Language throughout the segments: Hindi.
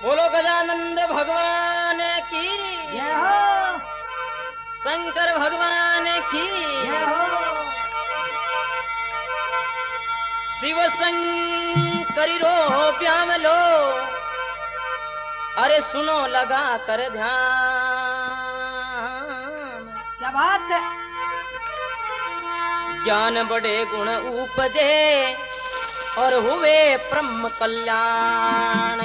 बोलो गजानंद भगवान की जय हो, शंकर भगवान की जय हो। शिव शंकरी रो प्याम लो अरे सुनो लगा कर ध्यान क्या बात है। ज्ञान बड़े गुण उपजे और हुए ब्रह्म कल्याण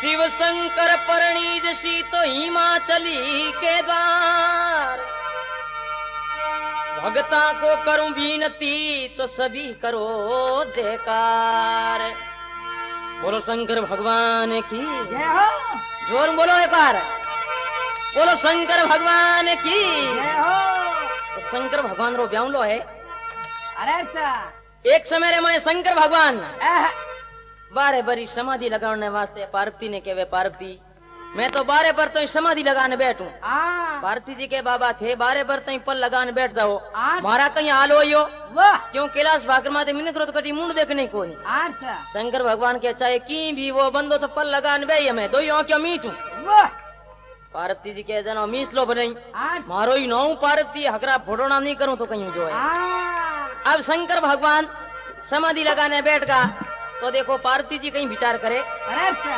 शिव शंकर परनीज सी तो हिमाचली के द्वार भगता को करूं विनती तो सभी करो जयकार बोलो शंकर भगवान की जय हो, जोर में बोलो एक बार बोलो शंकर भगवान की जय हो। तो शंकर भगवान रो ब्याउलो है अरे अच्छा एक समय रे मैं शंकर भगवान एह, बारे बरी समाधि लगाने वास्ते पार्वती ने कहे पार्वती मैं तो बारे पर तो समाधि लगाने बैठूं पार्वती जी के बाबा थे बारे पर तो पल लगाने बैठ जाओ मारा कहीं हाल हो यो वाह क्यों कैलाश भागर माते मिन करो तो कटी मुंड देखने को नहीं अच्छा शंकर भगवान के चाहे की भी वो बंदो तो पल लगाने बे हमें दो यो क्यों मीचू वाह पार्वती जी के जनो मीस लो भले अच्छा मारो ही नौ पार्वती हकरा फोड़ोना नहीं करूं तो कहीं जो है आ, अब शंकर भगवान समाधि लगाने बैठ गा तो देखो पार्वती जी कहीं विचार करे अरे अच्छा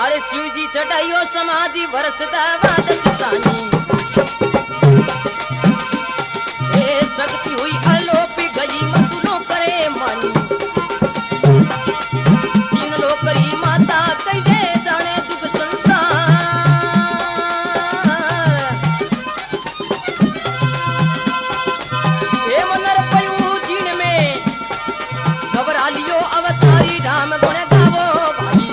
अरे शिव जी चढ़ाइयो समाधि बरसदा बाद सुतानी ए शक्ति हुई अलोपी गई मतुलो करे मानी तीन लोकरी माता कई दे जाने दुख संसार ए मनर पयू जीन में घबरा लियो अवतारी राम गुण गावो भाई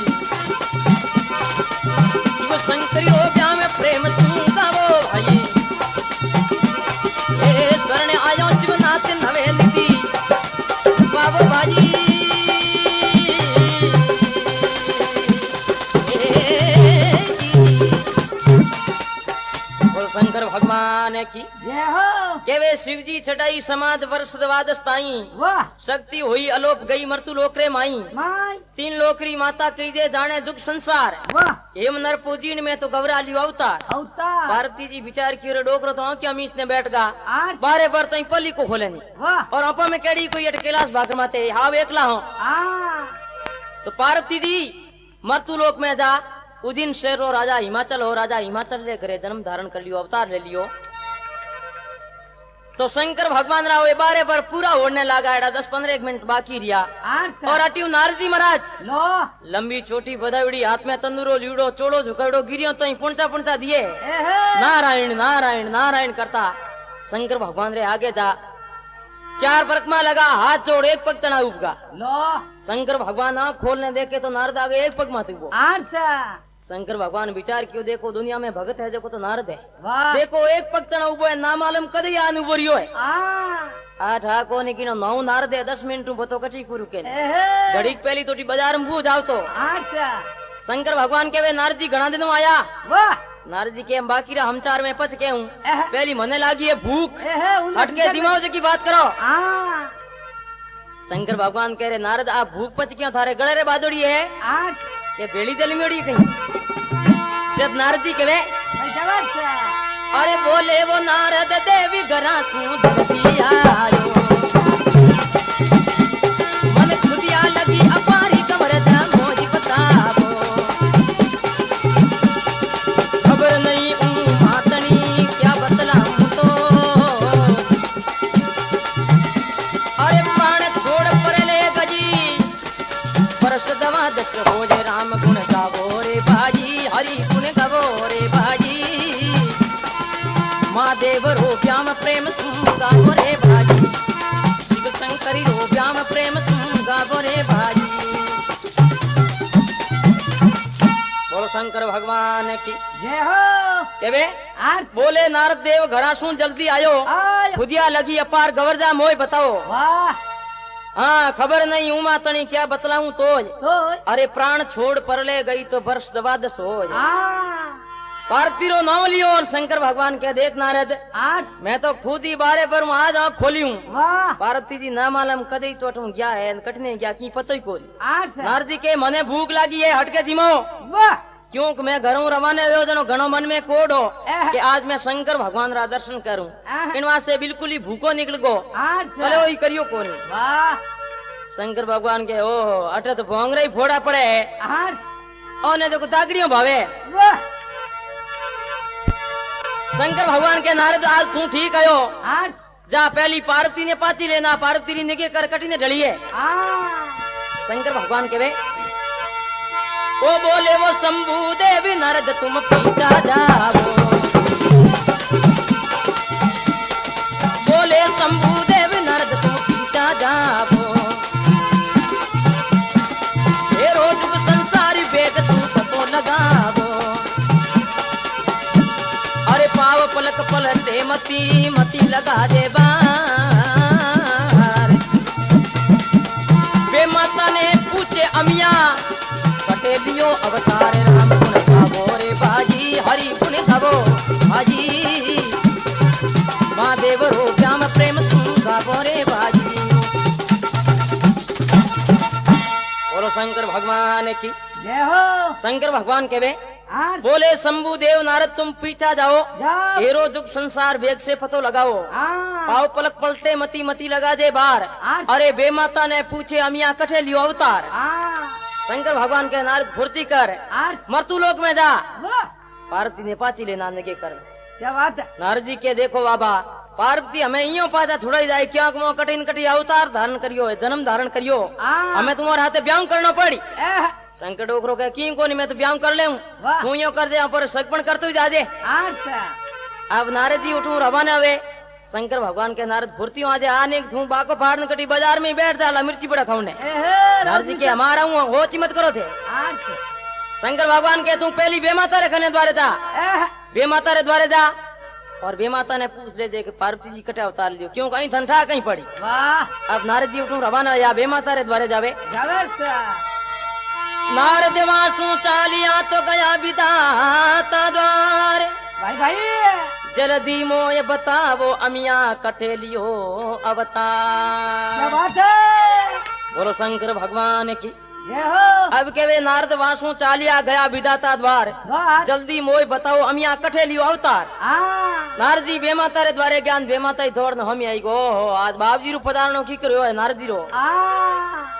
शिव शंकरी हो गया में प्रेम तू गावो भाई ए शरण आयो शिवनाथ नवे निधि गावो भाई बोल शंकर भगवान की जय हो, केवे शिव जी चढ़ाई समाध वर्ष द्वादश ताई वाह शक्ति हुई अलोप गई मृत्यु लोकरे माई माय तीन लोकरी माता कीजे जाने दुख संसार वाह हेम नर पूजीन में तो घबरा लियो अवतार अवतार पार्वती जी विचार की रे डोकरो तो क्या मीस ने बैठ गा आज बारे बार तो पल्ली को खोले नहीं वाह और अपा में केड़ी कोई अट कैलाश भागर माते हाव एकला हो आ तो पार्वती जी मृत्यु लोक में जा उदिन शेर हो राजा हिमाचल हो राजा हिमाचल रे घरे जन्म धारण कर लियो अवतार ले लियो तो शंकर भगवान राव ये बारे पर पूरा होने लगा एडा 10-15 मिनट बाकी रिया अच्छा और अटियो नारजी महाराज लो लंबी छोटी बदावड़ी हाथ में तंदूरो लीड़ो चोड़ो झुकाड़ो गिरियो तो पुणता पुणता दिए एहे नारायण नारायण नारायण करता शंकर भगवान रे आगे जा चार परकमा लगा हाथ जोड़ एक पग तना उपगा लो शंकर भगवान आँख खोलने देखे तो नारद आगे एक पग माते वो अच्छा शंकर भगवान विचार क्यों देखो दुनिया में भगत है देखो तो नारद है वाह देखो एक पग तना उबो है ना मालूम कदे आन उबो रियो है आ आ ठाको ने किनो नौ नारद है 10 मिनट बतो कची कुरु के एहे घड़ी पहली तो बाजार में बू जाओ तो अच्छा शंकर भगवान के वे नारद जी घना दिन में आया वाह नारद जी के बाकी रहा हम चार में पच के हूँ एहे पहली मने लागी है भूख एहे हटके दिमाग की बात करो आ शंकर भगवान कह रहे नारद आप भूख पच क्यों थारे गले रे बादोड़ी है आज के बेड़ी जली में उड़ी कहीं जब नारद जी कहे अच्छा अरे बोले वो नारद देवी गरा सूद आयो मन खुदिया लगी अपारी कमर मोजी बताबो खबर नहीं मातनी क्या बतलाऊं तो अरे प्राण छोड़ पर ले गजी परस दवा दस हो जे राम गुण गावो रे बाजी हरि गुण गावो रे बाजी महादेव रो व्याम प्रेम गावो रे बाजी शिव शंकरी रो व्याम प्रेम गावो रे बाजी बोलो शंकर भगवान की जय हो केवे आज बोले नारद देव घरा सू जल्दी आयो आयो खुदिया लगी अपार गवर्जा मोय बताओ वाह हाँ खबर नहीं उमा तनी क्या बतलाऊं तो तो अरे प्राण छोड़ पर ले गई तो वर्ष दवा दस हो आ पार्वती रो नाम लियो और शंकर भगवान के देख नारद 8 मैं तो खुद ही बारे पर आज आँख खोली हूँ। वाह पार्वती जी ना मालूम कदे तो अठूं गया है कटने गया की पतो ही कोई। 8 नारद जी के मने भूख लगी है हटके जिमो वाह क्योंकि मैं घरों रवाने हुए जनो घणो मन में कोड हो एह। कि आज मैं शंकर भगवान रा दर्शन करूं। एह। इन वास्ते बिल्कुल ही भूखो निकल गो 8 भले वही करियो कोनी। वाह शंकर भगवान के ओहो अटे तो भोंगरे ही फोड़ा पड़े है 8 और ने देखो दागड़ियों भावे। वाह शंकर भगवान के नारद आज तू ठीक आयो 8 जा पहली पार्वती ने पाती लेना पार्वती ने के करकटी ने ढली है। शंकर भगवान के वे ओ बोले वो शंभू देवी नारद तुम पीछा जाओ। बोले शंभू देवी नारद तुम पीछा जाओ। ये रोज संसारी वेद तू पतो लगावो। अरे पाव पलक पलटे मती मती लगा दे बार। वे माता ने पूछे अमिया कटे दियो अवतार राम गुण गावो रे बाजी हरि गुण गावो बाजी। महादेव रो श्याम प्रेम सुन गावो रे बाजी। बोलो शंकर भगवान की जय हो शंकर भगवान के वे 8 बोले शंभू देव नारद तुम पीछा जाओ। जाओ हेरो जुग संसार वेग से पतो लगाओ। पाव पलक पलटे मती मती लगा दे बार। अरे बेमाता ने पूछे अमिया कठे लियो अवतार। शंकर भगवान के नारद फुर्ती कर 8 मृत्यु लोक में जा। वाह पार्वती ने पाची ले नाने के कर। क्या बात है नारद जी के देखो बाबा पार्वती हमें इयो पाचा छुड़ाई जाए क्या मो कठिन कटी अवतार धारण करियो है जन्म धारण करियो हमें तुम्हारे हाथे ब्याह करना पड़ी। शंकर डोकरो के की कोनी मैं तो ब्याह कर ले वाह। तू यो कर दे पर सगपण करतो ही जाजे। 8 अब नारद जी उठू रवाना हुए। शंकर भगवान के नारद फुर्ती आज आने थू बाको फाड़न कटी बाजार में बैठ जाला मिर्ची बड़ा खाऊने। नारद जी के हमारा हूँ वो चिमत करो थे। 8 शंकर भगवान के तू पहली बेमाता रे खने द्वारे जा बेमाता रे द्वारे जा और बेमाता ने पूछ ले दे कि पार्वती जी कटे अवतार लियो क्यों कहीं धनठा कहीं पड़ी। वाह अब नारद जी उठू रवाना या बेमाता रे द्वारे जावे। जबरदस्त नारद वासु चालिया तो गया विधाता द्वार। भाई भाई जल्दी मोय बतावो अमिया कटे लियो क्या अवतार। बात है बोलो शंकर भगवान की जय हो अब के वे नारद वासु चालिया गया विधाता द्वार। वाह जल्दी मोय बताओ अमिया कठे लियो अवतार। नारद जी बेमाता रे द्वारे ज्ञान बेमाता ही दौड़ हम आई गो आज बाबजी रू पधारणो की करो है नारद जी रो।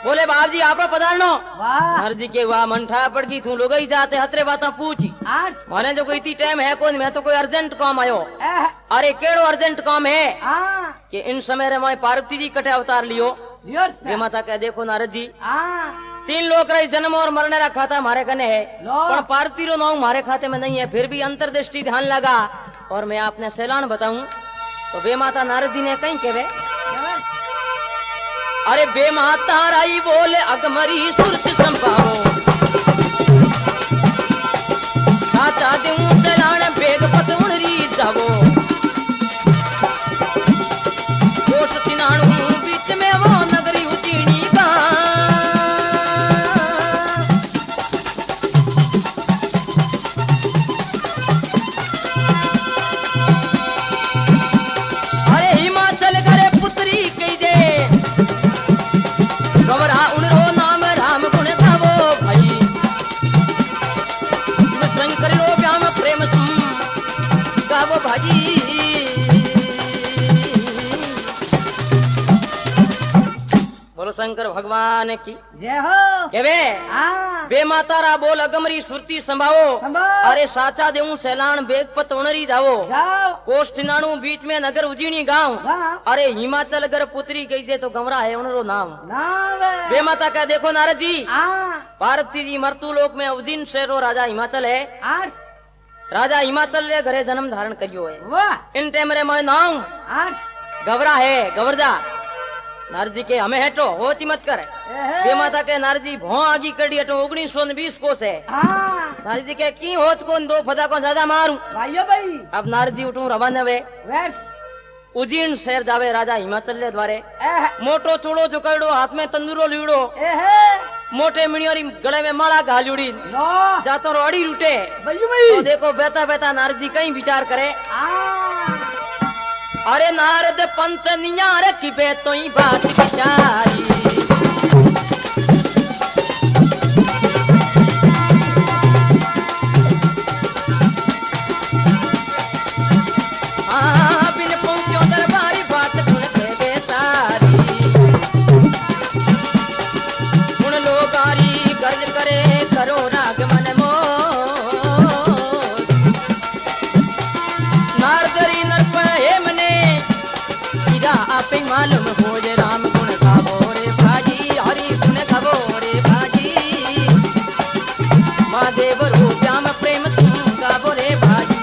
बोले बाबजी आप पधारणो। वाह नारद जी के वाह मंठा पड़ गई तू लोग ही जाते हतरे बात पूछी 8 माने जो कोई इतनी टाइम है कौन मैं तो कोई अर्जेंट काम आयो। अरे केड़ो अर्जेंट काम है कि इन समय रे मैं पार्वती जी कटे अवतार लियो। बेमाता कह देखो नारद जी 3 लोग रही जन्म और मरने का खाता हमारे कने है पर पार्वती रो नाम हमारे खाते में नहीं है फिर भी अंतर्दृष्टि ध्यान लगा और मैं आपने सैलान बताऊं तो बेमाता नारद जी ने कहीं केवे। अरे बेमाता राई बोले अगमरी सुरत संभाओ साचा देऊं सैलान बेग पतउण री जावो। कोष तिनाणु बीच में वो नगरी उजीणी का। अरे हिमाचल करे पुत्री कही दे गवरा उनरो नाम राम गुण गावो भाई। शंकर रो व्याम प्रेम सुन गावो भाजी। बोलो शंकर भगवान की जय हो केवे बेमाता रा बोल अगमरी सुरती संभाओ। संभाओ। अरे साचा देऊं सैलान बेगपत उणरी जावो। जाओ कोष तिनाणु बीच में नगर उजीणी गांव। गाँव। अरे हिमाचल अगर पुत्री गई जे तो गमरा है उनरो नाम। नाम बेमाता का देखो नारद जी 8 पार्वती जी मृत्यु लोक में उज्जैन शहरो राजा हिमाचल है। 8 राजा हिमाचल रे घरे जन्म धारण करियो है। वाह इन टाइम रे मैं नाम 8 गवरा है गवरजा। नारद जी के हमें हेटो हो चिमत करे। बेमाता के नारद जी भौ आगी कड़ी हटो 1920 कोस है। नारद जी के की होच कोन दो फदा को ज्यादा मारू। भाइयों भाई अब नारद जी उठू रवाना वे वेश उज्जैन शहर जावे राजा हिमाचल रे द्वारे। मोटो चूड़ो चुकड़ो हाथ में तंदूरो लीड़ो मोटे मिणियोरी गले में माला घालूड़ी लो जातो रोड़ी रूटे भैया भाई तो देखो बेता बेता नारद जी कहीं विचार करे आ अरे नारद पंत नियार की बेतो ही बात विचारी बिन पहुंचो दरबारी बात सुन दे सारी गुण लोगारी गर्ज करे करो राग मन मोह नारदरी नरप हे मने सीधा आपे मालूम हो जे राम गुण गावो रे भाजी हरि गुण गावो रे भाजी महादेव रो श्याम प्रेम तुम गावो रे भाजी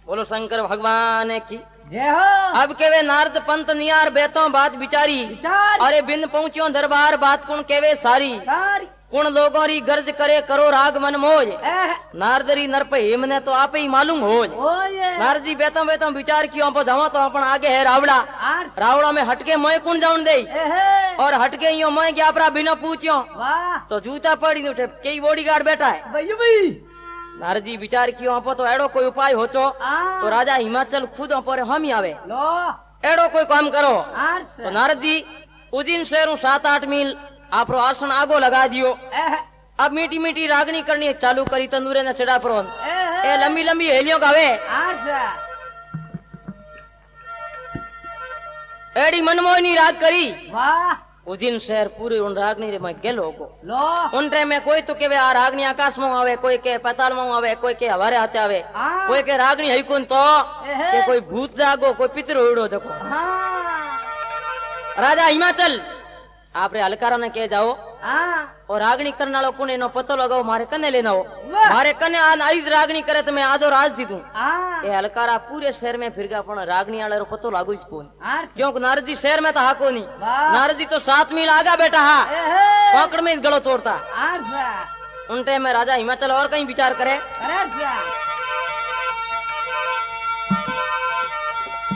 बोलो शंकर भगवान की जय हो अब केवे नारद पंत नियार बेतो बात बिचारी विचार अरे बिन पहुंचियो दरबार बात कुण केवे सारी सारी कुण लोगों री गर्ज करे करो राग मन मोज एह नारदरी नरप हेमने तो आपे ही मालूम होज ओए नारद जी बेतो बेतो विचार कियो पर जावा तो अपन आगे है रावड़ा आर रावड़ा में हटके मोय कुण जाउन दे एह और हटके यो मोय क्या अपरा बिना पूछियो वाह तो जूता पड़ी न उठे कई बॉडीगार्ड बैठा है भैया भाई नारद जी विचार कियो आप तो एड़ो कोई उपाय होचो आ तो राजा हिमाचल खुद पर हम ही आवे लो एड़ो कोई काम करो आर तो नारद जी उजिन शहरों 7-8 मील आपरो आसन आगो लगा दियो एह अब मीठी मीठी रागनी करनी चालू करी तंदूरे न चढ़ा पर एह ए लंबी लंबी हेलियों गावे आर एड़ी मनमोहनी राग करी वाह उजिन शहर पूरी उन रागनी रे मैं गेलो को लो उन टाइम में कोई तो के आ रागनी आकाश में आवे कोई के पाताल में आवे कोई के हवारे हाथे आवे आ कोई के रागनी है कौन तो एहे। के कोई भूत जागो कोई पितर उड़ो जको हाँ राजा हिमाचल आपरे हलकारा ने के जाओ हाँ और रागनी करने वालों को एनो पतो लगाओ मारे कने लेना हो वाह। मारे कने आई रागनी करे तो मैं आधो राज दी दूं हाँ ए हलकारा पूरे शहर में फिर गया पण रागनी वाले रो पतो लागू ही कोनी आर क्योंकि नारद जी शहर में तो हाको नहीं वाह। नारद जी तो 7 मील आगा बैठा हा एह पकड़ में इस गलो तोड़ता आर उन टाइम में राजा हिमाचल और कहीं विचार करे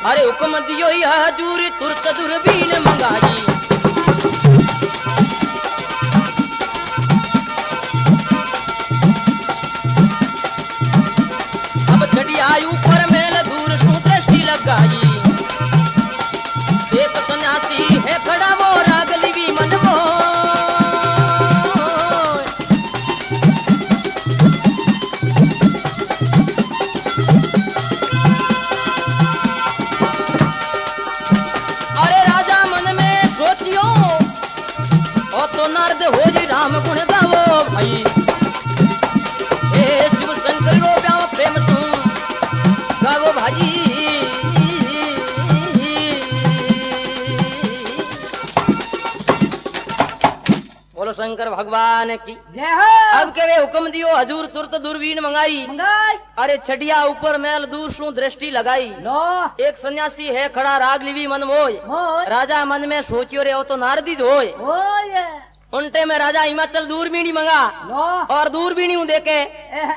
अरे हुक्म दियो ही हजूर तुरत दूरबीन मंगाई अब चढ़िया ऊपर मेल दूर सु दृष्टि लगाई एक सन्यासी है खड़ा वो राग लिवी मन मोह अरे राजा मन में सोचियो ओ तो नारद हो जी राम गुण गावो भाई ए शिव शंकर रो प्याव प्रेम तू गावो भाई बोलो शंकर भगवान की जय हो अब के वे हुक्म दियो हजूर तुरत दूरबीन मंगाई मंगाई अरे छड़िया ऊपर मैल दूर सु दृष्टि लगाई लो एक सन्यासी है खड़ा राग लिवी मन मोय मोय राजा मन में सोचियो रे वो तो नारदी होय ओए उनटे में राजा हिमाचल दूरबीनी मंगा लो और दूरबीनी देखे एह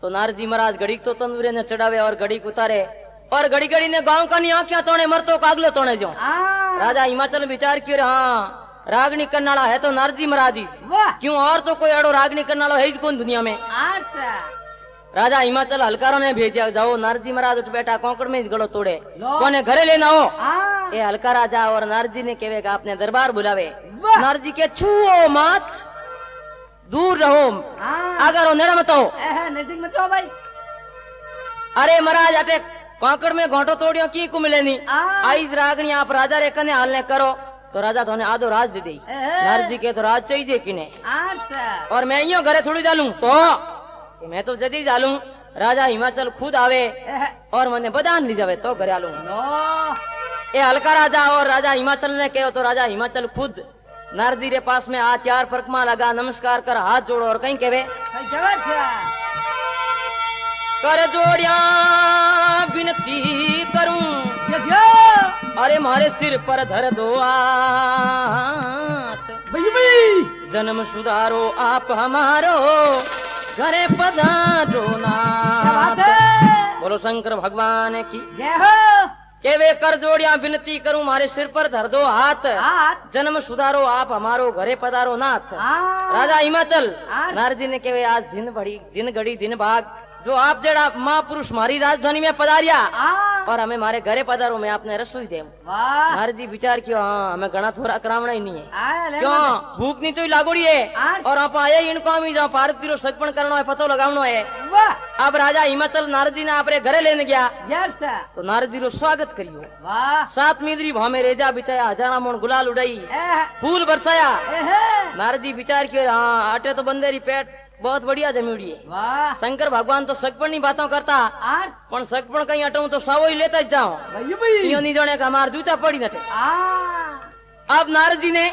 तो नारजी महाराज घड़ी तो तंदूरे ने चढ़ावे और घड़ी उतारे और घड़ी घड़ी ने गांव का नहीं आंखिया तोड़े मरतो कागलो तोड़े जो आ राजा हिमाचल विचार कियो रे हाँ रागनी करने वाला है तो नारजी महाराज ही वाह क्यों और तो कोई अड़ो रागनी करने वाला है ही कौन दुनिया में आर राजा हिमाचल हलकारों ने भेजा जाओ नारजी महाराज उठ बैठा कोंकड़ में गलो तोड़े लो। कोने घरे लेना हो आ ये हल्का राजा और नारजी ने कहेगा अपने दरबार बुलावे वाह। नारजी के छुओ मत दूर रहो आ अगर वो नेड़ा मत हो एह नजदीक मत आओ भाई अरे महाराज अटे कांकड़ में घोटो तोड़ियो की को मिले नहीं आ आई रागनी आप राजा रे कने हालने करो तो राजा थोने आधो राज दे दी एहे। नारजी के तो राज चाहिए किने आर और मैं यो घरे थोड़ी जालूं तो मैं तो जदी जालूं राजा हिमाचल खुद आवे एह और मने बदान ली जावे तो घरे आलूं लो ये हल्का राजा और राजा हिमाचल ने कहो तो राजा हिमाचल खुद नारदी रे पास में आ 4 परकमा लगा नमस्कार कर हाथ जोड़ो और कहीं कहे कई जबर कर जोड़िया विनती करूं जो अरे मारे सिर पर धर दो हाथ भाई जन्म सुधारो आप हमारो घरे पधारो क्या बात नाथ है बोलो शंकर भगवान की जय हो के वे कर जोड़िया विनती करूं मारे सिर पर धर दो हाथ हाथ जन्म सुधारो आप हमारो घरे पधारो नाथ हाँ राजा हिमाचल हाँ। नारद जी ने कहे आज दिन घड़ी दिन भाग जो आप जड़ा महापुरुष मारी राजधानी में पधारिया हाँ और हमें मारे घरे पधारो मैं आपने रसोई दे वाह नारद जी विचार क्यों हाँ हमें घना थोड़ा करावना ही नहीं है आया ले क्यों भूख नहीं तो ही लागोड़ी है हाँ। और आप आए इनको हम ही जहाँ पार्वती रो सगपन करना है पतो लगावना है वाह अब राजा हिमाचल नारद जी ने आपरे घरे लेने गया यस तो नारद जी रो स्वागत करियो वाह सात मीदरी भामे रेजा बिछाया हजारा मोन गुलाल उड़ाई ए फूल बरसाया ए नारद जी विचार किए हाँ अटे तो बंदेरी पेट बहुत बढ़िया जमीड़ी है वाह शंकर भगवान तो सगपन नहीं बातों करता आज पण सगपन कहीं अटू तो सावो ही लेता जाओ भाई भाई यो नहीं जाने का हमार जूता पड़ी नटे अब नारद जी ने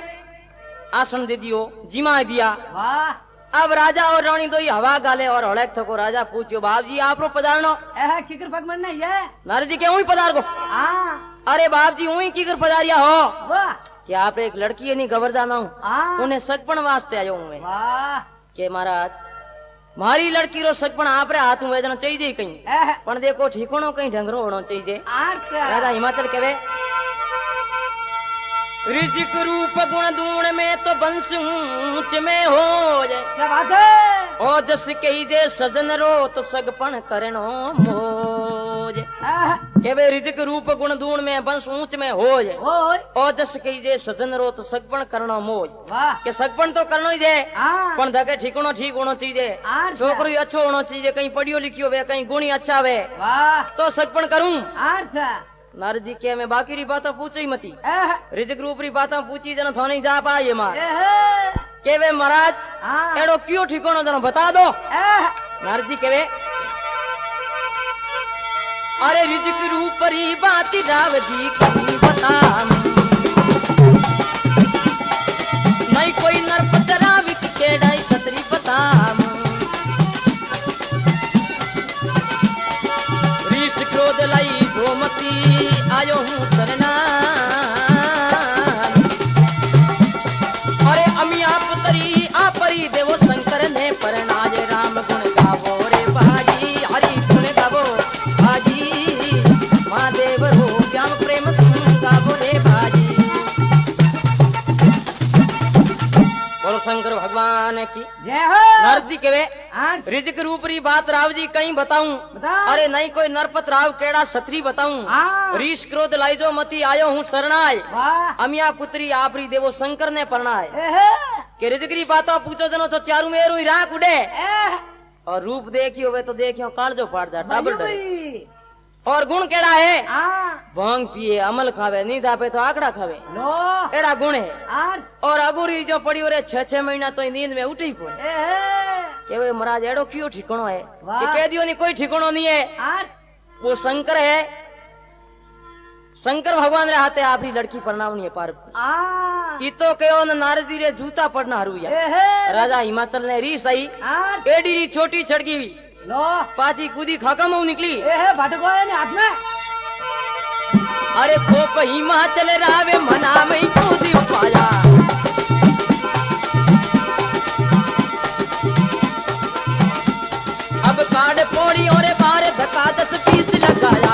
आसन दे दियो जिमा दिया वाह अब राजा और रानी दो ही हवा गाले और हड़क थको राजा पूछियो बाप जी आप रो पधारनो ए किकर भगवान नहीं है नारद जी के ऊँ पधार को हाँ अरे बाप जी ऊँ की कर पधारिया हो वाह कि आप एक लड़की है नहीं गवर्दाना हूँ हाँ उन्हें सगपन वास्ते आयो हूँ मैं वाह के महाराज मारी लड़की रो सगपन आप रे हाथ में वेदना चाहिए कहीं ए पण देखो ठिकानो कहीं ढंगरो होना चाहिए आज राजा हिमाचल कहे रिजिक रूप गुण दूण में तो बंस ऊंच में हो जाए क्या बात है ओ जस कही जे सजन रो तो सगपन करनो मोज के वे रिजिक रूप गुण दूण में बंस ऊंच में हो जाए ओए ओ जस कही जे सजन रो तो सगपन करनो मोज वाह के सगपन तो करनो ही दे हाँ पण धके ठिकानो ठीक होना चाहिए आज छोकरो अच्छो होना चाहिए कहीं पढ़ियो लिखियो वे कहीं गुणी अच्छा वे वाह तो सगपन करूं आज नारद जी के मैं बाकी री बातें पूछी मती ए रिजिक रूप री बातें पूछी जन थाने जा पाए मार ए के वे महाराज हाँ एड़ो क्यों ठिकानो जन बता दो ए नारद जी के वे अरे रिजिक रूप री बात राव जी कभी बता नहीं कोई नरपतरा विक के डाई सतरी बता रीस क्रोध लाई धोमती आयो हूँ सरना अरे अमी आप तरी आपरी देवो शंकर ने परनाज राम गुण गावो रे बाजी हरि गुण गावो बाजी महादेव रो श्याम प्रेम संग गावो रे बाजी बोलो शंकर भगवान की जय हो नारद जी कहे आज रिजिक रूप री बात राव जी कहीं बताऊं बता अरे नहीं कोई नरपत राव केड़ा छत्री बताऊं हाँ रीश क्रोध लाइजो मती आयो हूँ शरणाय वाह अमिया पुत्री आपरी देवो शंकर ने परनाय ए के रिजकरी बातों पूछो जनो तो चारू मेरू ही राख उड़े ए और रूप देखियो वे तो देखियो कालजो फाड़ जा टाबर डरे भाई और गुण केड़ा है हाँ भांग पिए अमल खावे नींद आपे तो आकड़ा खावे लो एड़ा गुण है आज और अबूरी जो पड़ी रे 6-6 महीना तो नींद में उठी कोई ए के वे महाराज एड़ो क्यों ठिकानो है वाह। कि कह दियो नहीं कोई ठिकानो नहीं है आज वो शंकर है शंकर भगवान रे हाथे आपरी लड़की परनावनी है पार्वती आ ई तो कहो न नारद जी रे जूता पड़ना हरू या ए राजा हिमाचल ने री सही आज एडी री छोटी छड़की हुई लो पाची कूदी खाका मुंह निकली ए भटको है ने हाथ में अरे कोप हिमाचल रावे मना में कूदी पाया अब काड़ पोड़ी और बार धक्का 10-20 लगाया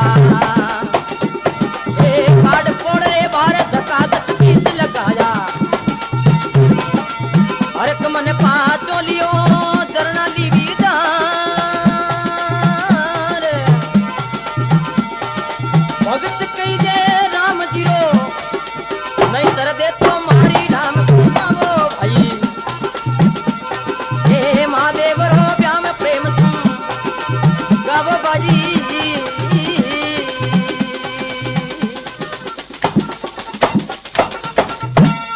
ए काड़ पोड़े बार धक्का 10-20 लगाया अरे तुमने पाँचों लियो जरना ली भगत कही जे राम जीरो नहीं कर दे तो मारी राम गुसावो भाई हे महादेव रो व्याम प्रेम सुन गावो बाजी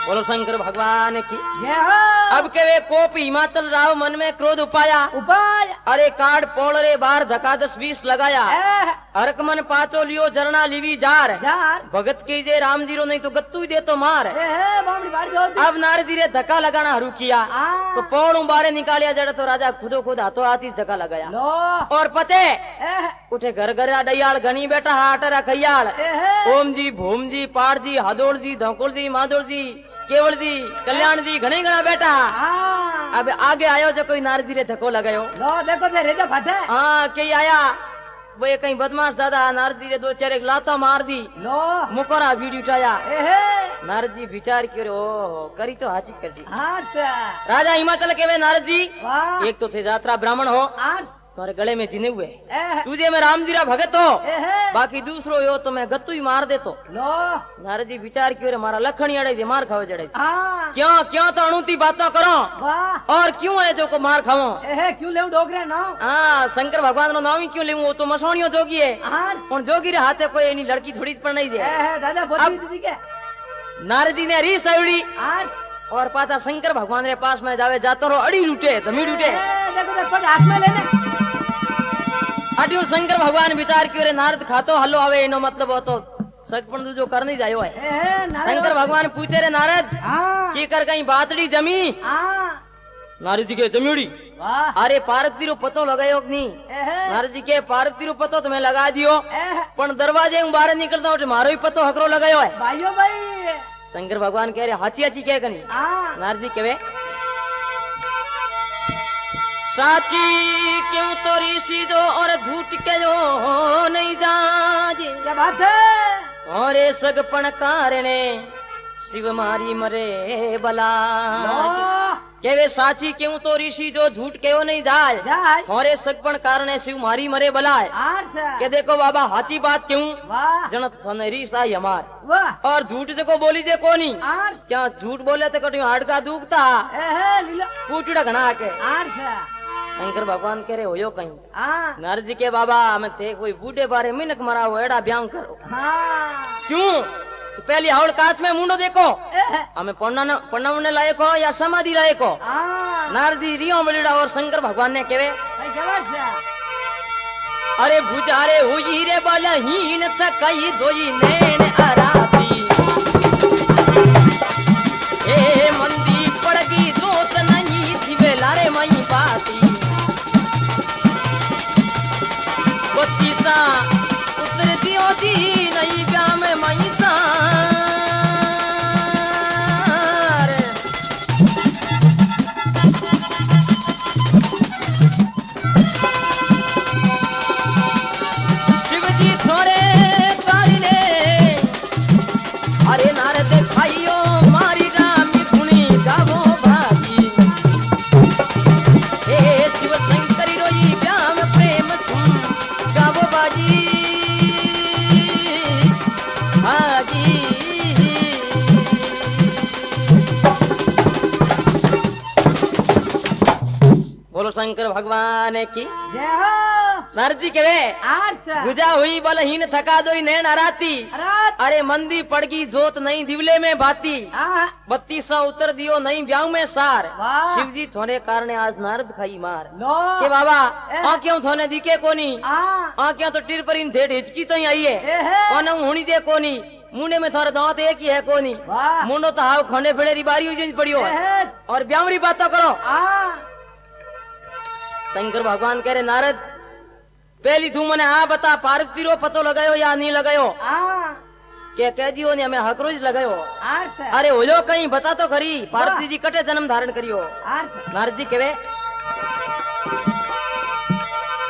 बोलो शंकर भगवान की जय हो अब के वे कोप हिमाचल राव मन में क्रोध उपाया उपाय अरे काड़ पोड़ रे बार धक्का 10-20 लगाया ए हरक मन पाचो लियो जरना लीवी जार यार भगत की जे राम जीरो नहीं तो गत्तू ही दे तो मार ए बामड़ी बाड़ी जो अब नारद जी रे धक्का लगाना हरू किया आ तो पौड़ बारे निकालिया जड़ा तो राजा खुदो खुद हाथों हाथ ही धक्का लगाया लो और पते ए उठे घर घर डैयाल गनी बेटा हाटरा खैयाल ए ओम जी भूम जी पाड़ जी हादोड़ जी धौकुल जी माधोड़ जी केवल जी कल्याण जी घणे घना बेटा आ अब आगे आयो जो कोई नारद जी रे धक्को लगायो लो देखो दे रेजा फटे हाँ कई आया वो ये कहीं बदमाश दादा नारद जी ने दो चार एक लाता मार दी लो मुकोरा वीडियो उठाया एहे नारद जी विचार करो ओ करी तो हाची कर दी अच्छा राजा हिमाचल के वे नारद जी वाह एक तो थे यात्रा ब्राह्मण हो आठ तुम्हारे गले में जिने हुए एहे तुझे मैं रामदीरा भगत हो एहे बाकी दूसरो यो तो मैं गत्तू ही मार देतो लो नारद जी विचार क्यों रे मारा लखन अड़े दे मार खावे जड़े हाँ क्यों क्यों तो अणुती बातों करो वाह और क्यों है जो को मार खावो एहे क्यों ले डोगरे ना हाँ शंकर भगवान नो नाम ही क्यों लेवू वो तो मसोणियो जोगी है आठ और जोगी रे हाथे कोई एनी लड़की थोड़ी पर नहीं दे एहे दादा बोली दीदी के नारद जी ने रीस आवड़ी आठ और पाता शंकर भगवान रे पास में जावे जातो रो अड़ी लूटे धमी लूटे देखो देख पग हाथ में लेने अड्यू शंकर भगवान विचार क्यों रे नारद खातो हल्लो आवे इनो मतलब हो तो सकपन जो कर नहीं जायो है एहे शंकर भगवान पूछे रे नारद हाँ की कर कहीं बातड़ी जमी हाँ नारद जी के जमीड़ी वाह अरे पार्वती रो पतो लगायो कि नहीं एहे नारद जी के पार्वती रो पतो तुम्हें लगा दियो एहे पण दरवाजे में बाहर निकलता हूँ मारो ही पतो हकरो लगायो है भाइयों भाई शंकर भगवान कह रहे हाची हाची क्या कनी हाँ नारद जी कहे साची क्यों तो ऋषि जो और झूठ के जो नहीं जाज क्या बात है और ये सगपण कारणे शिव मारी मरे बला लो के वे साची क्यों तो ऋषि जो झूठ के नहीं जाए जाय और ये सगपण कारणे शिव मारी मरे बलाए आठ से के देखो बाबा हाची बात क्यों वाह जनत थने रीस आई हमार वाह और झूठ देखो बोली दे कोनी आठ क्या झूठ बोले तो कटी हाड़का दुखता एहे लीला पूछड़ा घना के आठ से शंकर भगवान कह रहे हो यो कहीं हाँ नारद जी के बाबा हमें थे कोई बूढ़े बारे मिनक मरा हो एड़ा ब्याह करो हाँ क्यों तो पहले हावड़ कांच में मुंडो देखो एहे हमें पढ़ना लायक हो या समाधि लायक हो हाँ नारद जी रियो मिलड़ा और शंकर भगवान ने कहे भाई क्या बात है अरे भुजारे हुई रे बलहीन थकई दोई नैन अराती ए मंदी पड़गी दोत नहीं थी बेलारे मई पाती बत्तीसा उतर दियो दी नहीं ब्याह में मई सार शिवजी थोड़े कारिने अरे नारद खाइयो मारी रामी धुनी गावो भागी हे शिव शंकरी रोई ब्याम प्रेम तुम गावो बाजी भागी बोलो शंकर भगवान की जय हो नारद जी कहे आठ से गुजा हुई बलहीन थका दोई नैन आराती रात अरे मंदी पड़गी जोत नहीं दिवले में भाती हाँ 3200 उतर दियो नहीं ब्याह में सार वाह। शिव जी थोने कारणे आज नारद खाई मार लो के बाबा आ क्यों थोने दिखे कोनी हाँ आ क्यों तो टिर पर इन थे हिचकी तो ही आई है एहे और हुणी दे कोनी मुंडे में थारा दांत एक ही है कोनी वाह मुंडो तो हाव खंडे फेड़े री बारी हुई पड़ियो है एहे और ब्याह री बातों करो हाँ शंकर भगवान कह रहे नारद पहली तू मने हाँ बता पार्वती रो पतो लगायो या नहीं लगायो हाँ क्या कह दियो ने हमें हकरोज लगायो आठ से अरे हो जो कहीं बता तो खरी पार्वती जी कटे जन्म धारण करियो आठ से नारद जी कहे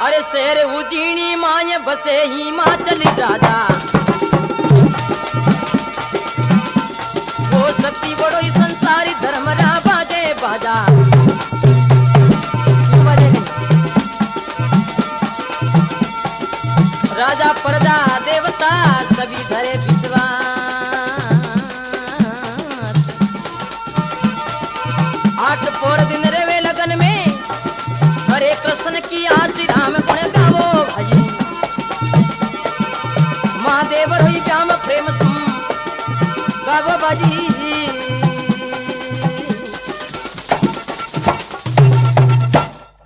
अरे शेर उजीनी माय बसे हिमाचल राजा वो शक्ति बड़ो ही संसारी धर्मरा बाजे बाजा राजा प्रजा देवता सभी धरे विश्वास 8 पोर दिन रेवे लगन में हरे कृष्ण की आज राम गुण गावो भाई महादेव रोई श्याम प्रेम तुम गावो बाजी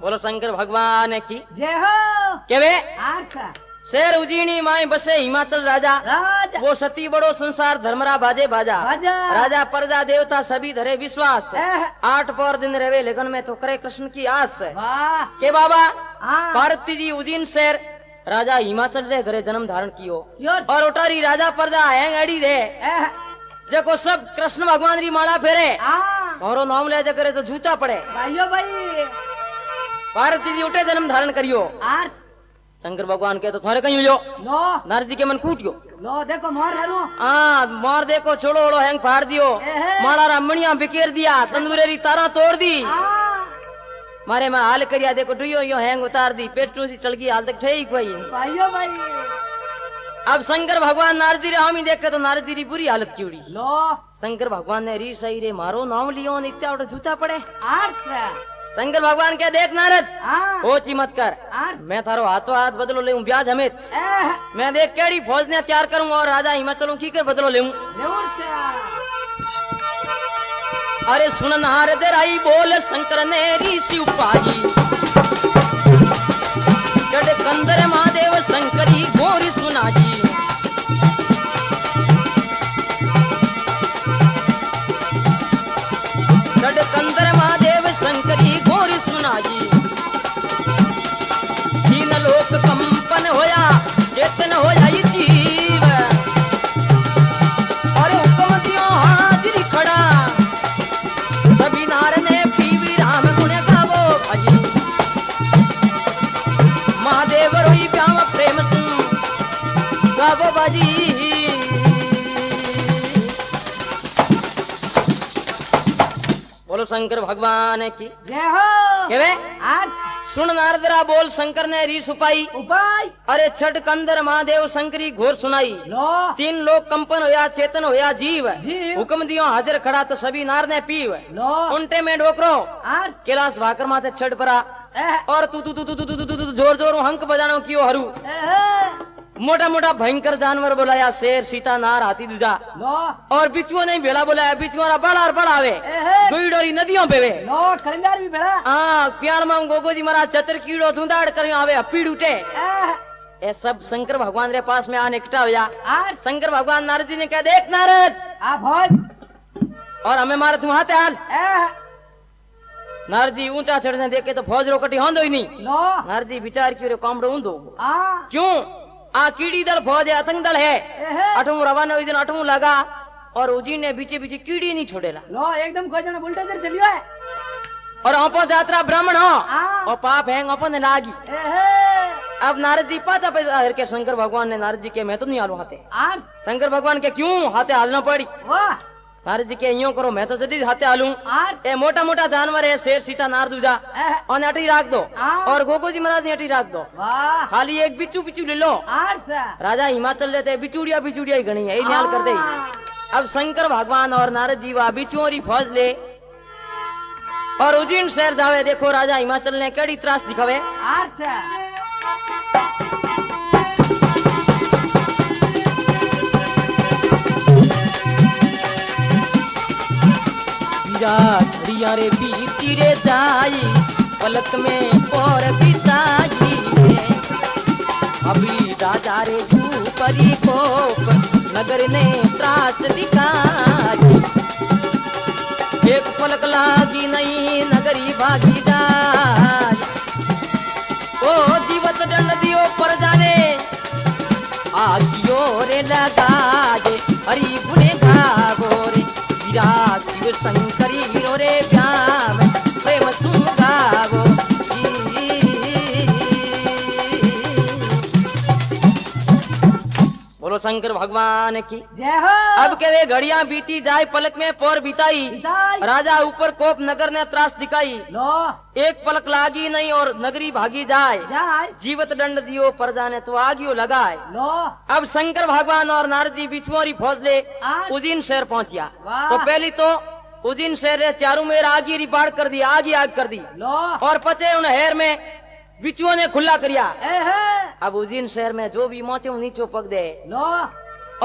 बोलो शंकर भगवान की जय हो केवे आठ से शेर उजीनी माई बसे हिमाचल राजा राज वो सती बड़ो संसार धर्मरा बाजे बाजा बाजा। राजा प्रजा देवता सभी धरे विश्वास एह। 8 पर दिन रहे लगन में तो करे कृष्ण की आस वाह के बाबा हाँ पार्वती जी उजीन शेर राजा हिमाचल रे घरे जन्म धारण कियो योर और उटारी राजा प्रजा हैंग अड़ी दे एह जको सब कृष्ण भगवान री माला फेरे हाँ और नाम ले करे तो जूता पड़े भाइयों भाई पार्वती जी उठे जन्म धारण करियो आठ शंकर भगवान के तो थारे कहीं हो लो नारद जी के मन फूट गयो लो देखो मोर है रू हाँ मार देखो छोड़ो ओड़ो हैंग फाड़ दियो एहे। माड़ा रामणिया बिकेर दिया तंदूरेरी तारा तोड़ दी हाँ मारे मैं हाल करिया देखो डुयो यो हैंग उतार दी पेटू सी चल गई हाल तक ठीक कोई भाइयों भाई अब शंकर भगवान नारद जी रे हम ही देखे तो नारद जी री बुरी हालत की उड़ी लो शंकर भगवान ने री सही रे मारो नाम लियो ने इतना उठो जूता पड़े आठ से शंकर भगवान क्या देख नारद हाँ ओची मत कर आठ मैं थारो हाथों हाथ बदलो ले ब्याज हमें मैं देख केड़ी फौज ने तैयार करूं और राजा हिमाचल की कर बदलो ले लेउर से अरे सुन नारद राई बोल शंकर ने ऋषि उपाई चढ़ कंदर महादेव शंकरी गोरी सुना जी चढ़ कंदर महादेव शंकरी गोरी सुना जी तीन लोक कंपन होया चेतन होया ये जीव अरे हुक्म दियो हाजिरी खड़ा सभी नार ने पीवी राम गुण गावो भजी महादेव रोई प्याम प्रेम सिंह गावो भजी बोलो शंकर भगवान की जय हो केवे आठ सुन नारदरा बोल शंकर ने रीस उपाई उपाय अरे छठ कंदर महादेव शंकरी घोर सुनाई लो तीन लोग कंपन होया चेतन होया जीव जीव। हुक्म दियो हाजिर खड़ा तो सभी नार ने पीव लो उल्टे में डोकरो आठ कैलाश भाकर माथे छठ परा और तू तू तू तू तू तू तू जोर जोर हंक बजानो कियो हरू मोटा मोटा भयंकर जानवर बुलाया शेर सीता नार हाथी दूजा लो और बिचुओ नहीं भेला बुलाया बिचुआ बड़ा और बड़ा आवे गुईडोरी नदियों पे वे लो कलिंगार भी बड़ा हाँ प्याल माम गोगो जी महाराज छतर कीड़ो धुंधाड़ कर आवे पीड़ उठे ये सब शंकर भगवान रे पास में आने इकट्ठा होया आठ शंकर भगवान नारद जी ने कहा देख नारद आ भोज और हमें मारे तुम हाथे हाल नारद जी ऊंचा चढ़ने देखे तो फौज रोकटी होंदो ही नहीं लो नारद जी विचार क्यों रे कामड़ो ऊंदो आ क्यों आ कीड़ी दल फौज है आतंक दल है अठमू रवाना हुई दिन अठमू लगा और उजी ने बीचे बीचे कीड़ी नहीं छोड़ेला लो एकदम कोई जना बुलडोजर चलियो है और अपो जात्रा ब्राह्मण हो हाँ। और पाप है अपन लागी अब नारद जी पता पे हर के शंकर भगवान ने नारद जी के मैं तो नहीं आलू हाथे आठ शंकर भगवान के क्यों हाथे हालना पड़ी वाह नारद जी के यूं करो मैं तो जल्दी हाथे हालू आठ ए मोटा मोटा जानवर है शेर सीता नार दूजा और अटी राख दो हाँ। और गोगो जी महाराज ने अटी राख दो वाह खाली एक बिच्छू बिच्छू ले लो आठ से राजा हिमाचल लेते बिचूड़िया बिचूड़िया ही गणी है यही न्याल कर दे अब शंकर भगवान और नारद जी वा बिचुओरी फौज ले और उज्जैन शहर जावे देखो राजा हिमाचल ने केड़ी त्रास दिखावे आठ से घड़िया रे बीती रे जाई पलक में और बिताई अभी राजा रे ऊपरी कोप नगर ने त्रास दिखाई एक पलक लागी नहीं नगरी भागी जाए ओ जीवत दंड दियो पर जाने आगियो रे लगाए हरी गुने गावो रे वीरा शिव शंकरी रो रे प्याम प्रेम सुगावो बोलो शंकर भगवान की जय हो अब के वे घड़ियां बीती जाए पलक में पोर बिताई बिताई। राजा ऊपर कोप नगर ने त्रास दिखाई लो एक पलक लागी नहीं और नगरी भागी जाए जाए जीवत दंड दियो पर जाने तो आगियो लगाए लो अब शंकर भगवान और नारद जी बिछुआरी फौज ले आज। उज्जैन शहर पहुंचिया वाह। तो पहली तो उज्जैन शहर रे चारों मेर आगी रिपाड़ कर दी आगी आग कर दी लो और पचे उन हेर में बिचुओं ने खुला करिया एहे अब उज्जैन शहर में जो भी मोचे नीचो पक दे लो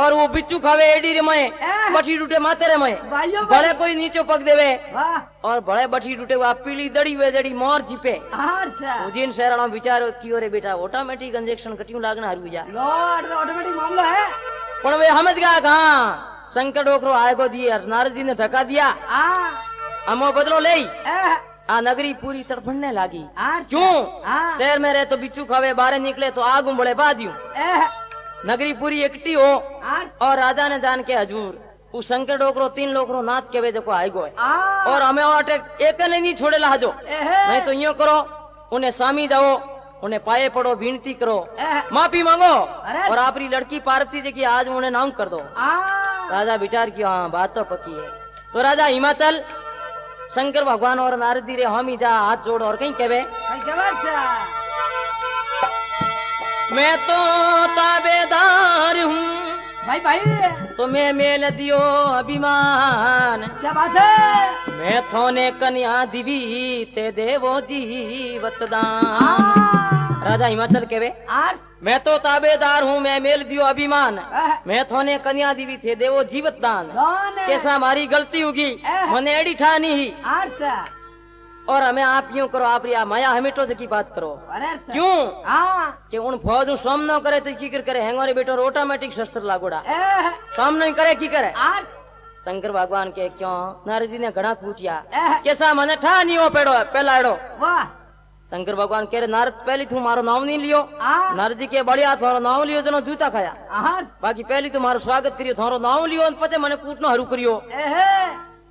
और वो बिच्छू खावे एडी रे मय बठी टूटे माते रे मय भाइयों बड़े कोई नीचो पक देवे वाह और बड़े बठी टूटे हुआ पीली दड़ी वे दड़ी मोर छिपे आठ से उज्जैन शहर वाला विचार कियो रे बेटा ऑटोमेटिक इंजेक्शन कटियो लागना हारू जा लो ऑटोमेटिक मामला है पण वे समझ गया कहा शंकर डोकरो आएगो दिए नारद जी ने धक्का दिया आ अमो बदलो ले एह आ नगरी पूरी तड़फड़ने लागी आठ से। क्यों हाँ। शहर में रहे तो बिच्छू खावे बाहर निकले तो आग उबड़े बादियों एह नगरी पूरी एकटी हो आठ और राजा ने जान के हजूर वो शंकर डोकरो तीन लोकरो नाथ के वे देखो आएगो है आ और हमें अटे एक नहीं छोड़े लाजो एहे नहीं तो यूं करो उन्हें सामी जाओ उन्हें पाए पड़ो, विनती करो, एह, माफी मांगो अरे। और आपरी लड़की पार्वती जी की आज उन्हें नाम कर दो। राजा विचार किया, हाँ बात तो पक्की है। तो राजा हिमाचल शंकर भगवान और नारद जी रे हम ही जा हाथ जोड़ और कहीं कहवे, मैं तो ताबेदार हूँ भाई भाई तुम्हें मेल दियो अभिमान, क्या बात है? मैं थोने कन्या दिवी ते देवो जीवत दान। राजा हिमाचल कहवे, आज मैं तो ताबेदार हूँ, मैं मेल दियो अभिमान, एह, मैं थोने कन्या दिवी थे देवो जीवत दान। कौन है? कैसा हमारी गलती होगी मने एड़ी ठानी ही, आज सा और हमें आप यूं करो, आप रिया माया हमेटो की बात करो। अरे सा। क्यों हाँ कि उन फौज सामना करे तो की करे, हैंगोरे बेटो ऑटोमेटिक शस्त्र लागोड़ा, एह, सामना ही करे की करे। आज शंकर भगवान के क्यों नारद जी ने घड़ा पूछिया, एह, कैसा मने ठा नहीं हो पेड़ो पहला एड़ो। वाह शंकर भगवान कह रहे, नारद पहली तू मारो नाम नहीं लियो। आ नारद जी के बढ़िया थारो नाम लियो जनो जूता खाया, आज बाकी पहली तुम्हारो स्वागत करियो, थारो नाम लियो पचे मने कूटनो हरू करियो। एह,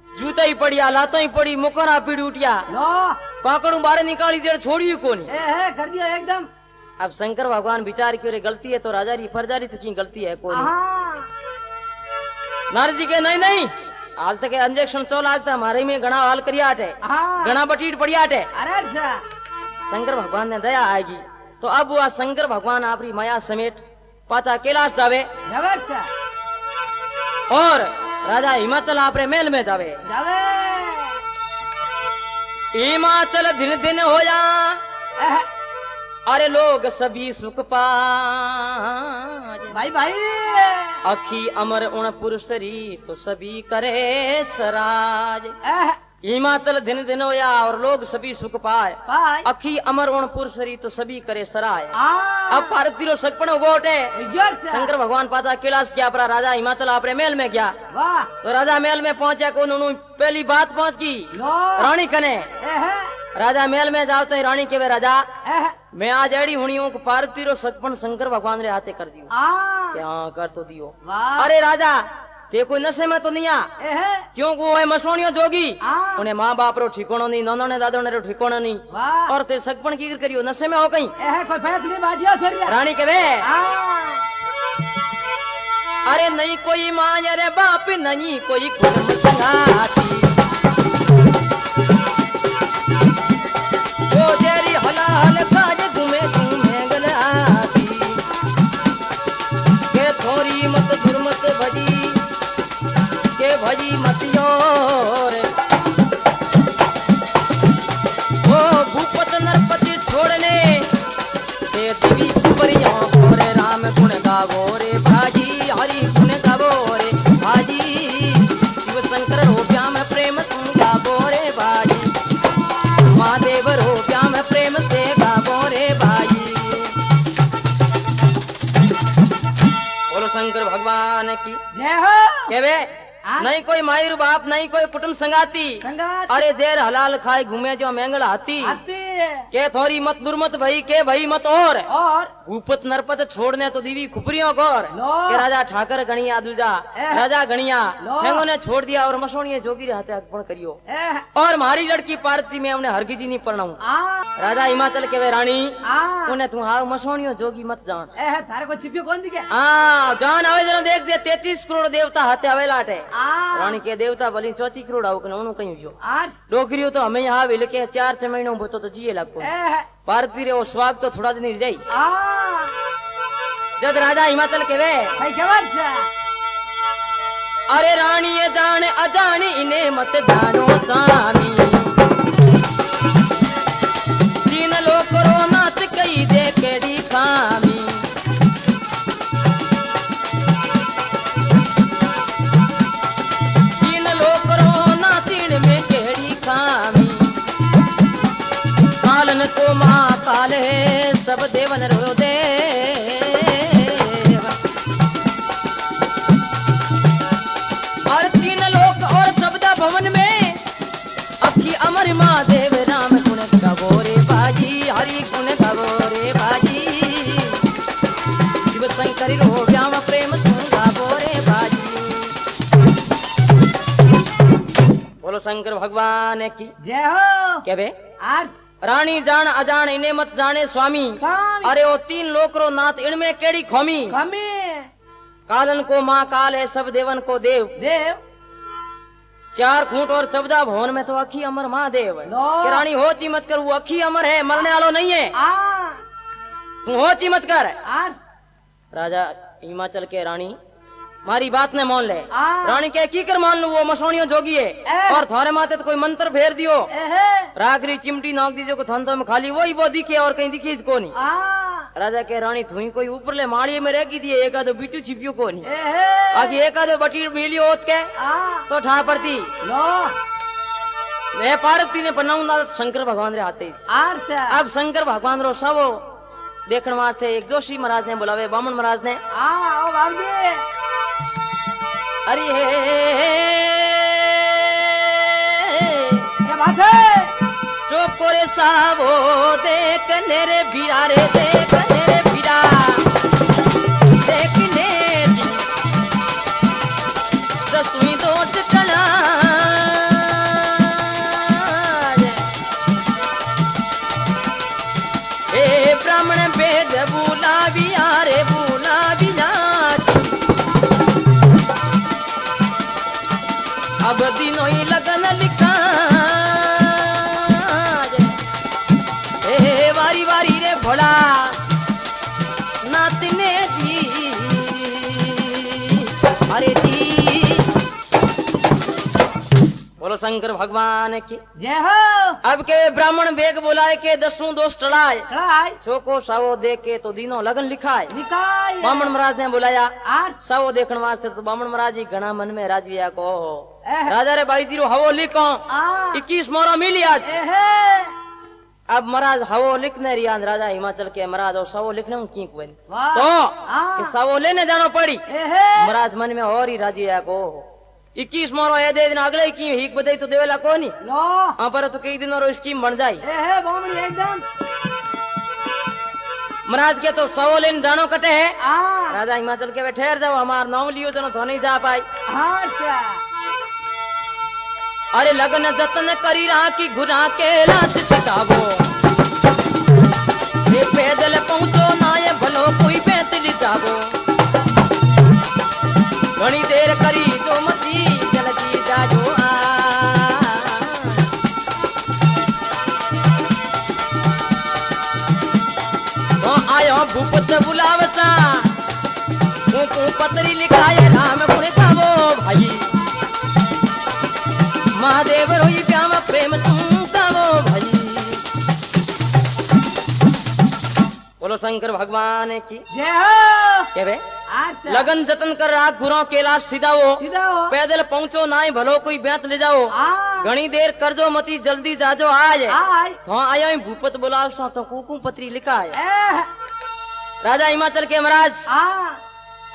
जूता ही पड़िया, लातो ही पड़ी, मुकरा पीड़ उठिया, लो पाकड़ू बाहर निकाली जेड़ छोड़ी कोनी। एह, कर दिया एकदम। अब शंकर भगवान विचार क्यों रे, गलती है तो राजा री फर्जारी तुझी गलती है कोई। हाँ नारद जी के नहीं नहीं हाल तक इंजेक्शन चो लागता हमारे में घना हाल करिया है, हाँ घना बटीट पड़िया है। अरे सा शंकर भगवान ने दया आएगी तो अब वह शंकर भगवान आपरी माया समेत पाता कैलाश जावे जबर सा और राजा हिमाचल आपरे महल में जावे। जावे हिमाचल दिन दिन होया, एह, अरे लोग सभी सुख पाज, भाई भाई अखी अमर उण पुरुषरी तो सभी करे सराज। एह, हिमाचल दिन दिन होया और लोग सभी सुख पाए, भाई अखी अमर उण पुरुषरी तो सभी करे सराय। आ अब पार्वती रो सगपण गोटे जोर से शंकर भगवान पाता कैलाश गया, अपना राजा हिमाचल आपरे महल में गया। वाह तो राजा महल में पहुंचा को उन्होंने पहली बात पहुंच की लो रानी कने। एह, राजा महल में जाओ तो रानी के वे राजा एह, मैं आज एड़ी हुई हूँ पार्वती रो सगपण शंकर भगवान रे हाथे कर दियो। आ हाँ कर तो दियो। वाह अरे राजा ते कोई नशे में तो नहीं आ, एह, क्यों वो है मसोनियो जोगी, आ उन्हें माँ बाप रो ठिकानो नहीं, नोनो ने दादो ने रो ठिकानो नहीं, वाह और ते सगपण की करियो नशे में हो कहीं। एह, कोई फैसली बाजियो छोड़िया। रानी के वे आ अरे नहीं कोई माँ अरे बाप नहीं कोई कुटुंब संगाती, वो जेरी हलाल काज घूमे घूमे गलाती, के थोड़ी मत दुर्मत भजी के भजी मत योर, वो भूपत नरपति छोड़ने के देवी कुबरिया और राम गुण गावो रे भाजी, हरि गुण गावो रे भाजी, शिव शंकर हो श्याम प्रेम तुम गावो रे भाजी, महादेव हो श्याम प्रेम से गावो रे भाजी। बोलो शंकर भगवान की जय हो केवे हाँ? नहीं कोई मायूर बाप नहीं कोई कुटुंब संगाती, संगात अरे जेर हलाल खाए घूमे जो मैंगल हाथी, आती के थोड़ी मत दुर्मत भई के भई मत और भूपत नरपत छोड़ने तो दीवी खुपरियों गौर, लो। के राजा ठाकर गणिया दूजा एह। राजा गणिया लो। हेंगो ने छोड़ दिया और मसोनिये जोगी रे हाथे अर्पण करियो, एह, और हमारी लड़की पार्वती में हमने हरगिजी नहीं पढ़नाऊ। आ राजा हिमाचल के वे रानी आ उन्हें तू हाउ मसोनियो जोगी मत जान, एह, थारे को छिपियो कौन दिखे? हाँ जान आवे जनो देख दे 33 करोड़ देवता हाथे आवे लाटे, आ रानी के देवता भली 34 करोड़ आओ कने उनु कहीं हो आज डोकरियो तो हमें यहाँ भी लेके 4 महीनों बोतो तो जिए लगो एह, पार्वती रे वो स्वाग तो थोड़ा दिन ही जाई। आ जब राजा हिमाचल के वे भाई जबर सा अरे रानी ये जाने अजानी इन्हें मत जानो स्वामी, तीन लोग करो नाच कई दे केड़ी खामी, तीन लोग करो नाचिन में केड़ी खामी, कालन को माँ काल है सब देवन रो देव, और तीन लोक और सबदा भवन में अखी अमर महादेव राम गुण गावो रे बाजी, हरि गुण गावो रे बाजी, शिव शंकर रो श्याम प्रेम तुम गावो रे बाजी। बोलो शंकर भगवान की जय हो क्या बे आज रानी जान अजान इन्हें मत जाने स्वामी। स्वामी। अरे ओ 3 लोकरो नाथ इनमें केड़ी खोमी। कमी कालन को माँ काल है सब देवन को देव। देव 4 खूंट और 14 भवन में तो अखी अमर महादेव है। लो। कि रानी होची मत कर, वो अखी अमर है, मरने वालों नहीं है। आ तू होची मत कर। आर राजा हिमाचल के रानी मारी बात ने मान ले। आ। रानी के की कर मान लू, वो मसोनियो जोगी है और थारे माथे तो कोई मंत्र फेर दियो, एहे रागरी चिमटी नाक दीजियो को थन में खाली वही वो दिखे और कहीं दिखी को नहीं। आ राजा के रानी थुई कोई ऊपर ले माड़िए में रेगी दिए, एक आधो बीचू छिपियो को नहीं। एहे आगे एक आधो बटी मिली होत के आ तो ठा पड़ती। लो मैं पार्वती ने बनाऊ ना शंकर भगवान रे आते। आर से अब शंकर भगवान रो सब देखने वास्ते एक जोशी महाराज ने बुलावे, बामन महाराज ने। आ ओ बाबूजी अरे क्या बात है चोकोरे सावो देख नेरे बिरा रे, देख नेरे बिरा देख ने दसवीं दोट कला ए ब्राह्मण वेद बुलावी आरे बुलावी नाच। अब दिनों ही लगन लिखा ए वारी वारी रे भोला नातने जी अरे जी। बोलो शंकर भगवान की। जय हो अब के ब्राह्मण बेग बुलाए के 10 दोष टड़ाए, काय छोको सावो दे के तो दिनों लगन लिखाए। निकाय बामन महाराज ने बुलाया आर सावो देखने वास्ते, तो बामन महाराज जी घना मन में राजविया को एह। राजा रे भाई जीरो हवो लिखो आ 21 मोरा मिली आज। एहे अब महाराज हवो लिखने रियान राजा हिमाचल के महाराज और सवो लिखने में की कोई वाह। तो हाँ। कि सवो लेने जाना पड़ी। एहे महाराज मन में और ही राजी है को 21 मोरो ये दे दिन अगले की हिक बदई तो देवेला को नहीं। लो हाँ पर तो कई दिन और स्कीम बन जाई। एहे बामणी एकदम महाराज के तो सवो लेने जानो कटे है। आ राजा हिमाचल के ठहर जाओ, हमार नाम लियो तो नहीं जा पाई। आर से अरे लगन जतन करी रहा की घुरा के लाश सितावो, ये पैदल पहुंचो ना ये भलो कोई पैदल जावो, घनी देर करी तो मती जल्दी जाजो आ। तो आयो भूपत बुलावसा को पत्री लिखाए राम गुण गावो भाई, महादेव रोई प्याम प्रेम तुम गावो भाई। बोलो शंकर भगवान की। जय हो के बे आर से लगन जतन कर रात गुरो कैलाश सीधाओ, सीधा हो पैदल पहुंचो नाई भलो कोई बेत ले जाओ, आ घनी देर करजो मती जल्दी जाजो आज। आय हाँ आयो भूपत बुलाव सो तो कुकू पत्री लिखा है। एह राजा हिमाचल के महाराज आ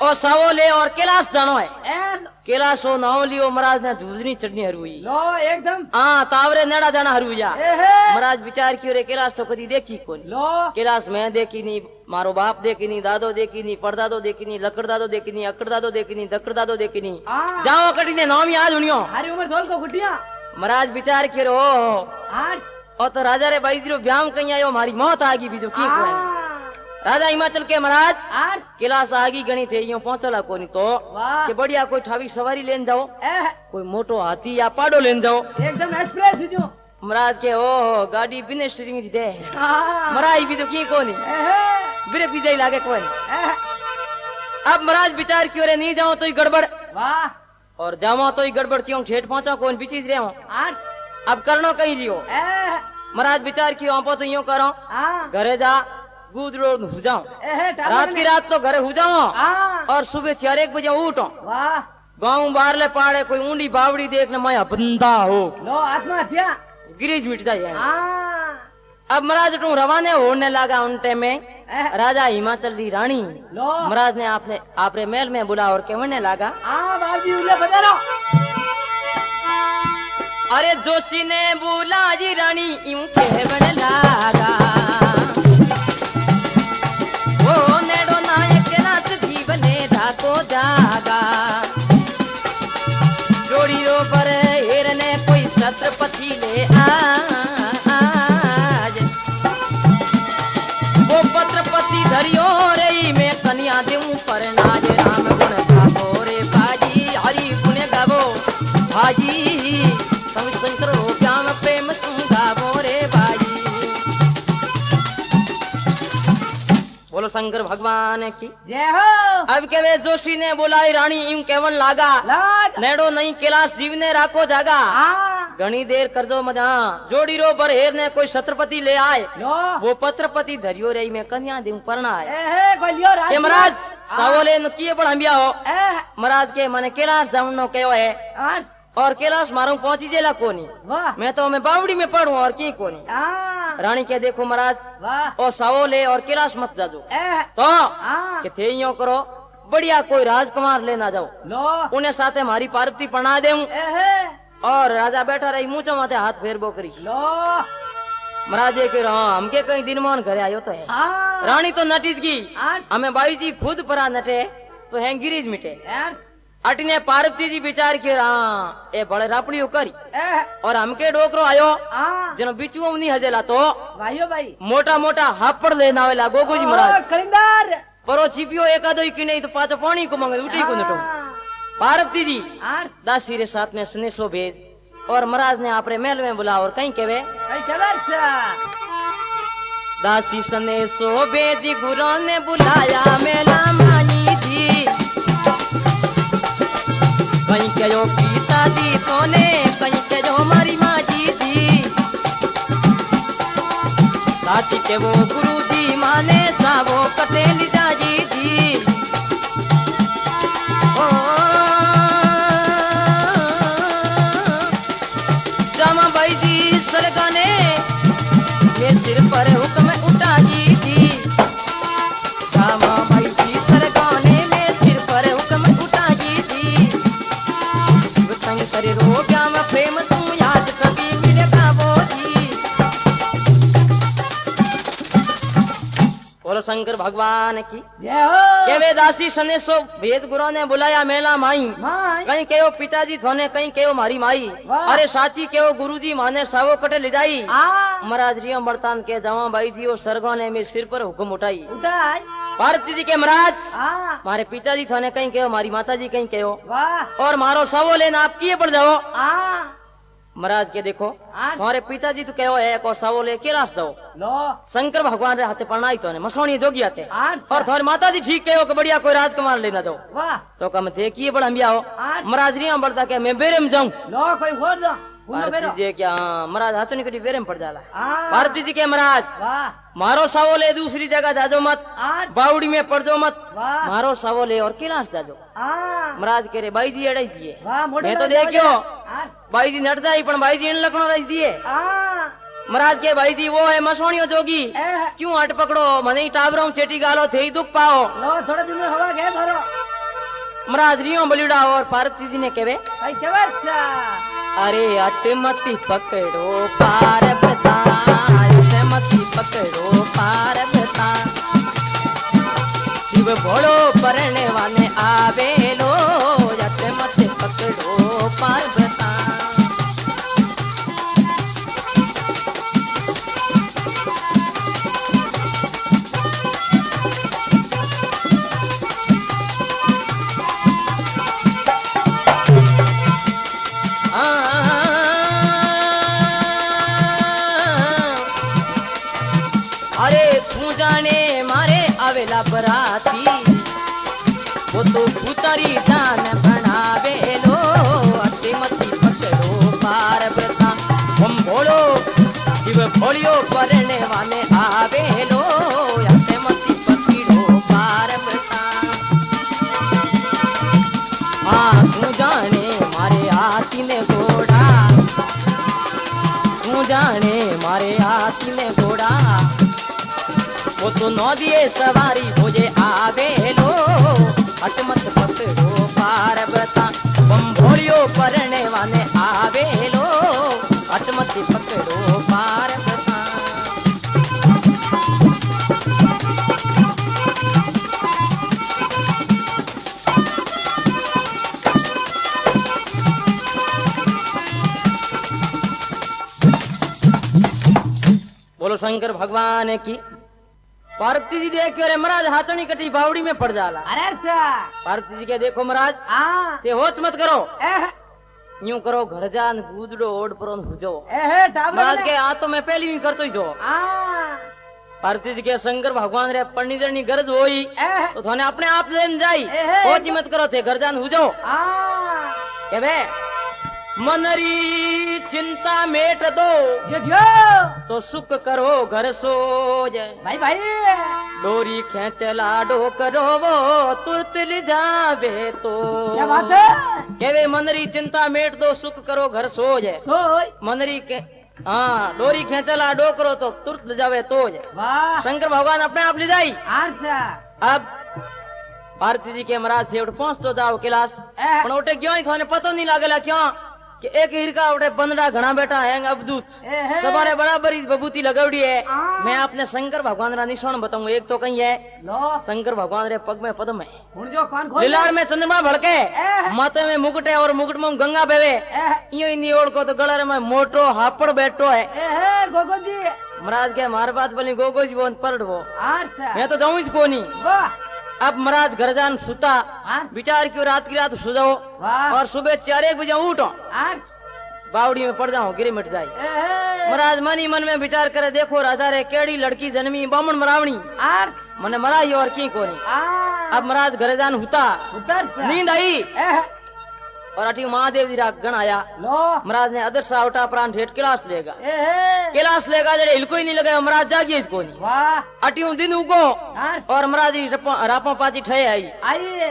और सावो ले और कैलाश जानो है। एन कैलाश हो नाव लियो महाराज ने जूझनी चढ़नी हरुई। लो एकदम हाँ तावरे नेड़ा जाना हरुया। एहे महाराज विचार क्यों रे कैलाश तो कदी देखी कौन। लो कैलाश मैं देखी नहीं, मारो बाप देखी नहीं, दादो देखी नहीं, परदादो देखी नहीं, लकड़ दादो देखी नहीं, अकड़ दादो देखी नहीं, दकड़ दादो देखी नहीं। आ जाओ कटी ने नाम याद हुनियो। हरी उम्र धोल को गुटिया महाराज विचार क्यों रो आर और तो राजा रे भाई जीरो ब्याम कहीं आयो, हमारी मौत आगी बीजो की कोई। राजा हिमाचल के महाराज आर कैलाश आगी गणी थे यूं पहुंचला कोनी तो वाह कि बढ़िया कोई ठावी सवारी लेन जाओ, एह कोई मोटो हाथी या पाडो लेन जाओ। एकदम एक्सप्रेस जो महाराज के ओ गाड़ी बिना स्टीयरिंग जी दे आ महाराज भी तो की कोनी एहे ब्रेक भी जाई लागे कोनी। एह अब महाराज विचार क्यों रे नहीं जाओ तो ही गड़बड़ वाह और जाओ तो ही गड़बड़ क्यों ठेठ पहुंचा कौन पीछे रहे हो। आर अब करनो कहीं लियो। एह महाराज विचार क्यों आपो तो यूं करो आ घरे जा गुजरो हो जाओ, एहे रात की रात तो घरे हो जाओ आ और सुबह 4-1 बजे उठो। वाह गाँव बाहर ले पाड़े कोई ऊंडी बावड़ी देखने माया बंदा हो लो आत्महत्या गिरीज मिट जाए। आ अब महाराज तू रवाने होने लगा उन टाइम में एह, राजा हिमाचल की रानी लो महाराज ने आपने महल में बुला और कहने लगा आ बाबूजी उले बजारो अरे जोशी ने बोला जी रानी यूं कहने लगा वो नेडो नायक नाथ जीवने धाको जागा जोड़ी रो पर हेरने कोई छत्रपति ले आज बाजी संग शंकर हो ज्ञान प्रेम सुंगा मोरे बाजी। बोलो शंकर भगवान की जय हो। अब के वे जोशी ने बुलाई रानी यूं केवन लागा लाग नेड़ो नहीं कैलाश जीव ने राखो जागा। हाँ घनी देर करजो मजा जोड़ी रो पर हेर ने कोई छत्रपति ले आए लो वो पत्रपति धरियो रही में कन्या देव परना है ए कोई लियो राज के महाराज सावले न किए बड़ हमिया हो ए महाराज के मने कैलाश जाऊन नो कहो है आज और कैलाश मारू पहुंची जेला कोनी वाह मैं तो मैं बावड़ी में पढ़ू और की कोनी। हाँ रानी के देखो महाराज वाह और सावले और कैलाश मत जाजो ए तो हाँ के थे यूं करो बढ़िया कोई राजकुमार लेना जाओ लो उन्हें साथे हमारी पार्वती पढ़ा देऊं ए और राजा बैठा रही मुँह माथे हाथ फेरबो करी। लो महाराज ये कह रहा हमके कहीं दिन मोहन घरे आयो तो है हाँ रानी तो नटित की आज हमें बाई जी खुद परा नटे तो है गिरीज मिटे यार अटने पार्वती जी विचार के रहा ए बड़े रापड़ियो करी ए और हमके डोकरो आयो हाँ जनो बिचुओ नहीं हजेला तो भाइयों भाई मोटा मोटा हापड़ लेना वेला गोगो जी महाराज कलिंदर परो छिपियो एकादो की नहीं तो पाछो पानी को मंगे उठी को नटो पार्वती जी आज दासी रे साथ में स्नेसो भेज और महाराज ने आपरे महल में बुला और कहीं केवे कई खबर सा दासी स्नेसो भेज गुरु ने बुलाया मेला मानी जी कहीं कहो पिता जी तोने कहीं कहो हमारी माँ जी थी साथी के वो गुरु जी माने सावो कते लिजा जी थी ओ जामा भाई जी सरगाने ये सिर पर हुक्म उठा जी थी जामा भाई जी सरगाने में सिर पर हुक्म उठा जी थी शंकर रो श्याम प्रेम तू याद सभी मिले गावो जी। बोलो शंकर भगवान की जय हो के वे दासी सनेसो भेद गुरु ने बुलाया मेला माई मां कहीं कहो पिताजी थोने कहीं कहो मारी माई वाह। अरे साची कहो गुरुजी माने सावो कटे ले जाई आ महाराज रियम बर्तान के जवा भाई जी वो सरगोने में सिर पर हुक्म उठाई उठाई पार्वती जी के महाराज आ मारे पिताजी थोने कहीं कहो मारी माता जी कहीं कहो वाह और मारो सावो लेना आप किए पड़ जाओ आ महाराज के देखो आज तुम्हारे पिताजी तो कहो है को सावो ले के रास दो लो शंकर भगवान रे हाथे पढ़नाई तो ने मसोनी जोगी आते आज और तुम्हारी माता जी ठीक कहो कि बढ़िया कोई राजकुमार लेना दो वाह तो कम देखिए बड़ा हम आओ आज महाराज रिया बढ़ता के मैं बेरे में जाऊं लो कोई हो दो बोलो पार्वती बेरो जी क्या महाराज हाथों निकटी बेरे में पड़ जाला आ पार्वती जी के महाराज वाह मारो सावो ले दूसरी जगह जाजो मत आज बावड़ी में पड़ जाओ मत वाह मारो सावो ले और किलास जाजो आ महाराज कह रहे भाई जी अड़ाई दिए वाह मोटे मैं तो लोग देखियो आज भाई जी नट जाई पण भाई जी इन लखनऊ रही दिए आ महाराज के भाई जी वो है मसोनियो जोगी ए क्यों हट पकड़ो मने टावरों चेटी गालो थे ही दुख पाओ लो थोड़े दिन में हवा गए धरो महाराज रियो बलिड़ा और पार्वती जी ने कहे कई खबर सा अरे अट मती पकड़ो पार बता अट मती पकड़ो पार बता शिव भोलो परने वाले आवे लो अट मती पकड़ो पार बता अरे तू जाने मारे आवेला बराती वो तो भूतारी जान बनावे लो अटे मती पकड़ो पार बता हम बोलो शिव भोलियो परने वाले आवे लो अटे मती पकड़ो पार बता हाँ तू जाने मारे आती ने घोड़ा तू जाने मारे आती ने घोड़ा वो तो नौ दिए सवारी मुझे आवे लो हटमत पकड़ो पार बता बम भोलियो परने वाले आवे लो हटमत पकड़ो पार बता बोलो शंकर भगवान की पार्वती जी देख के महाराज हाथनी कटी बावड़ी में पड़ जाला अरे सा पार्वती जी के देखो महाराज आ ते होश मत करो ए यूं करो घर जान गुदड़ो ओड पर हुजो ए टाबर महाराज के आ तो मैं पहली भी करतो ही जो आ पार्वती जी के शंकर भगवान रे पंडितनी गरज होई ए तो थाने अपने आप लेन जाई एहे। ओ मत करो थे घर जान हुजो आ के बे मनरी चिंता मेट दो जो तो सुख करो घर सो जाए भाई भाई डोरी खेच लाडो करो वो तुरत ले जावे तो क्या बात है केवे मनरी चिंता मेट दो सुख करो घर सो जाए सोई मनरी के हाँ डोरी खेच लाडो करो तो तुरत ले जावे तो जाए वाह शंकर भगवान अपने आप ले जाई अच्छा अब पार्वती जी के महाराज थे उठ पहुंच तो जाओ कैलाश ए पण उठे क्यों ही थाने पतो नहीं लागेला क्यों कि एक हिरका उठे बंदड़ा घना बैठा है अबदूत एहे। सवारे बराबर इस बबूती लगवड़ी है आ। मैं अपने शंकर भगवान रा निशान बताऊं एक तो कहीं है लो शंकर भगवान रे पग में पद्म है हुन जो कान खोल लीलार में चंद्रमा भड़के एहे। माथे में मुकुट है और मुकुट में गंगा बेवे ए इयो इनी ओढ़ को तो गलर में मोटो हापड़ बैठो है ए गोगो जी महाराज के मार बात बोली गोगो जी बोन परड़ वो अच्छा मैं तो जाऊं ही कोनी वाह अब महाराज घर जान सुता हाँ। विचार क्यों रात की रात सो जाओ वाह और सुबह 4 बजे उठो आज बावड़ी में पड़ जाओ गिरी मिट जाए ए महाराज मन ही मन में विचार करे देखो राजा रे केड़ी लड़की जन्मी बामण मरावणी आज मने मराई और की कोनी आ अब महाराज घर जान हुता उतर से नींद आई ए और अटी महादेव जी रा गण आया लो महाराज ने अदर सा उठा प्राण ठेठ कैलाश लेगा ए कैलाश लेगा जड़े हिलको ही नहीं लगे महाराज जागिए इसको नहीं वाह अटी दिन उगो आज और महाराज जी रापा पाची ठे आई आइए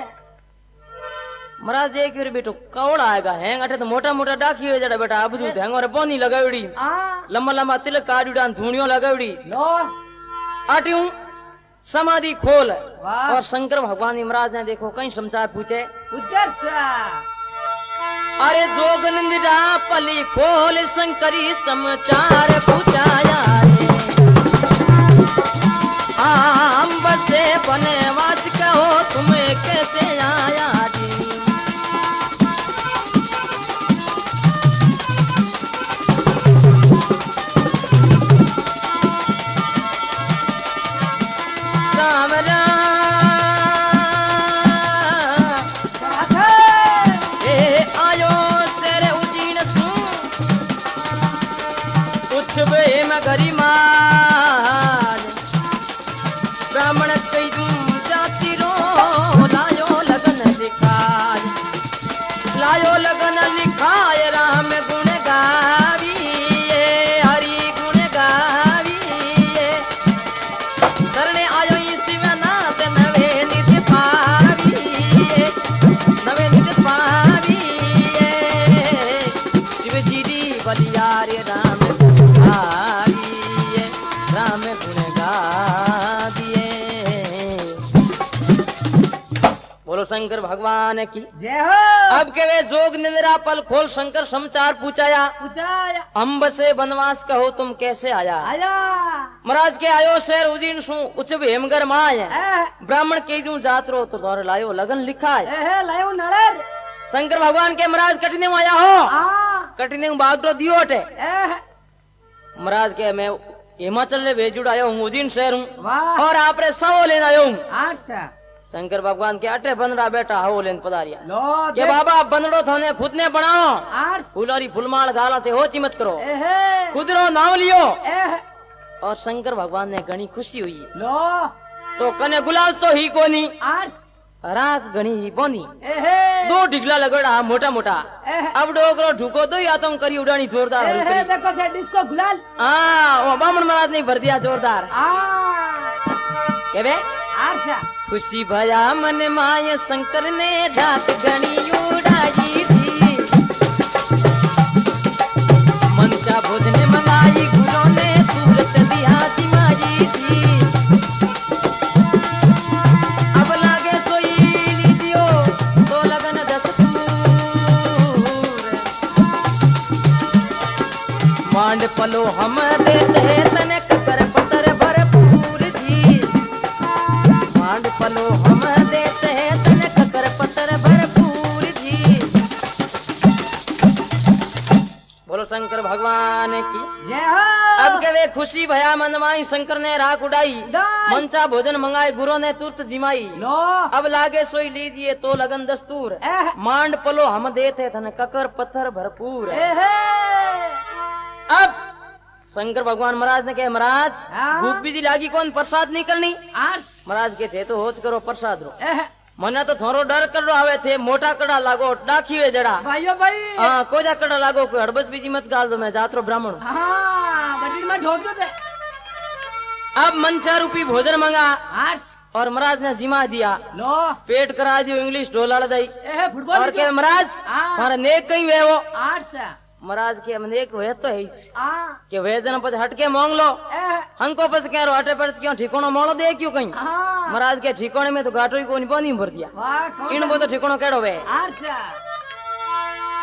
महाराज देख बेटो कौड़ा आएगा हैंग अटे तो मोटा मोटा डाकी हुए जड़ा बेटा अब दूध हैंग और पोनी लगावड़ी आ लंबा लंबा तिलक काढ़ी धूणियों लगावड़ी लो आट्यूं समाधि खोल वाह। और शंकर भगवान जी महाराज ने देखो कई समाचार पूछे उतर से अरे जोग निंदिरा पली खोल शंकरी समाचार पूछाया रे आम बसे बनवास कहो तुम्हें कैसे आया जी राम ए आयो तेरे उजीन सू उछबे मगरी मार ब्राह्मण कई दूं जाति रो लायो लगन लिखाय लायो लगन लिखाय राम गुण गाविए हरि गुण गाविए शरणे आयो ई शिवनाथ नवे निधि पाविए नवे निधि पाविए शिव जी दी बलियारे राम गुण गाविए राम गुण गाविए बोलो शंकर भगवान की जय हो अब के वे जोग निंद्रा पल खोल शंकर समाचार पूछाया उचाया अम्ब से बनवास कहो तुम कैसे आया आया महाराज के आयो शेर उदीन सु उच्च हेमगर माय ए ब्राह्मण के जू जात रो तो दौर लायो लगन लिखा है ए लायो नलर शंकर भगवान के महाराज कटने में आया हो आ कटने में बागडो दियो हटे ए महाराज के मैं हिमाचल ने भेजुड़ आयो हूँ उदीन शहर हूँ वाह और आप रे सवो लेन आयो हूँ अच्छा शंकर भगवान के अटे बंदरा बेटा हो लेन पधारिया लो के बाबा बंदड़ो थाने खुद ने बनाओ आठ फुलारी फुलमाल गाला थे हो चिमत करो ए खुद रो नाम लियो ए और शंकर भगवान ने घनी खुशी हुई लो तो कने गुलाल तो ही कोनी आठ राख घनी ही बोनी ए दो ढिगला लगड़ा मोटा मोटा ए अब डोकरो ढुको दो या तुम करी उड़ानी जोरदार हरी ए करी देखो थे डिस्को गुलाल हाँ वो बामन महाराज ने भर दिया जोरदार आ के बे अच्छा खुशी भया मन माय शंकर ने डाक घनी उड़ाई थी मनसा बुध ने मंगाई गुरु ने सूरत दिया दिमाई थी अब लागे सोई लीजियो तो लगन दस्तूर मांड पलो हम देते तनक कर पतर भरपूर जी मांड पलो हम देते हैं तनक कर पत्थर भरपूर जी बोलो शंकर भगवान की। जय हो। अब के वे खुशी भया मन माई, शंकर ने राख उड़ाई, डाई। मंचा भोजन मंगाए गुरु ने तुरत जिमाई। लो। अब लागे सोई लीजिए तो लगन दस्तूर, एह। मांड पलो हम देते धन ककर पत्थर भरपूर। एहे। अब शंकर भगवान महाराज ने कहे महाराज हाँ। भूख भी लागी कौन प्रसाद नहीं करनी। आर्स। महाराज के थे तो होच करो प्रसाद रो, एह। मने तो थोरो डर कर रो आवे थे, मोटा कड़ा लागो डाखी वे जड़ा। भाइयों भाई। हाँ कोजा कड़ा लागो, कोई हड़बस बीजी मत गाल दो, मैं जातरो ब्राह्मण। हाँ बटी में ढोक दो थे। अब मंचा रूपी भोजन मंगा आर्स। और महाराज ने जिमा दिया, लो। पेट करा दियो इंग्लिश ढोलाड़ दई। एह फुटबॉल। और के महाराज हाँ। मारा नेक कहीं वे वो। आर्स। महाराज के नेक वे तो है इस हाँ। के वे जन पद हटके मांग लो, एह। हमको पस कह रो हटे पड़ क्यों ठिकाना मोड़ो दे क्यों कहीं। हाँ। महाराज के ठिकाने में तो घाटो ही कोनी पानी भर दिया, वाह कौन इन वो तो ठिकाना केड़ो वे। आर्स।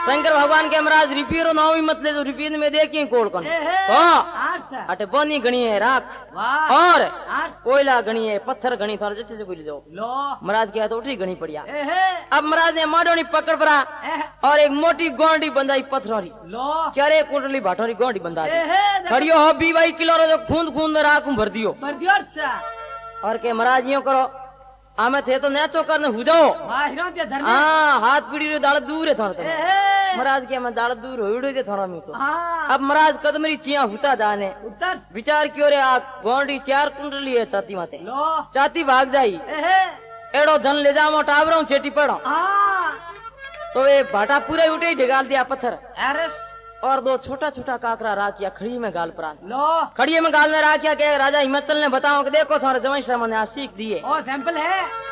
शंकर भगवान के महाराज रिपियरो नाव ही मत ले, जो रिपियन में देखिए कोड़ कौन एहे। तो आर्स। अटे पानी गणी है राख, वाह। और आर्स। कोयला गणी है, पत्थर गणी, थोड़ा जैसे से कोई ले जाओ। लो। महाराज के हाथ उठी गणी पड़िया। एहे। अब महाराज ने माडोनी पकड़ पड़ा एह। और एक मोटी गोंडी बंधाई पत्थरोरी, लो। चारे कुंडली भाटोरी गोंडी बंधा दी। एहे। देखो। खड़ियो हो बी भाई किलो रो जो खूंद खूंद राख भर दियो। भर दियो आर्स। और के महाराज यूं करो, आमे थे तो नेचो करने हो जाओ। वाह हिरो ते धर्म। हाँ हाथ पीड़ी रे दाड़ दूर है थोड़ा तो। एहे। महाराज के मैं दाड़ दूर होइड़ो जे थोड़ा में तो। हाँ। अब महाराज कदमरी चिया हुता जाने उत्तर। विचार क्यों रे, आ गोंडी चार कुंडली है छाती माथे, लो। छाती भाग जाई, एहे। एड़ो धन ले जाओ टावरों चेटी पड़ो, हाँ। तो ये भाटा पूरे उठे ही ढगाल दिया पत्थर, एरस। और दो छोटा छोटा काकरा राखिया खड़ी में गाल प्राण। लो। खड़िए में गाल ने राखिया के राजा हिम्मतल ने बताओ कि देखो तुम्हारे जमाई साहब ने सीख दिए। ओ सैंपल है।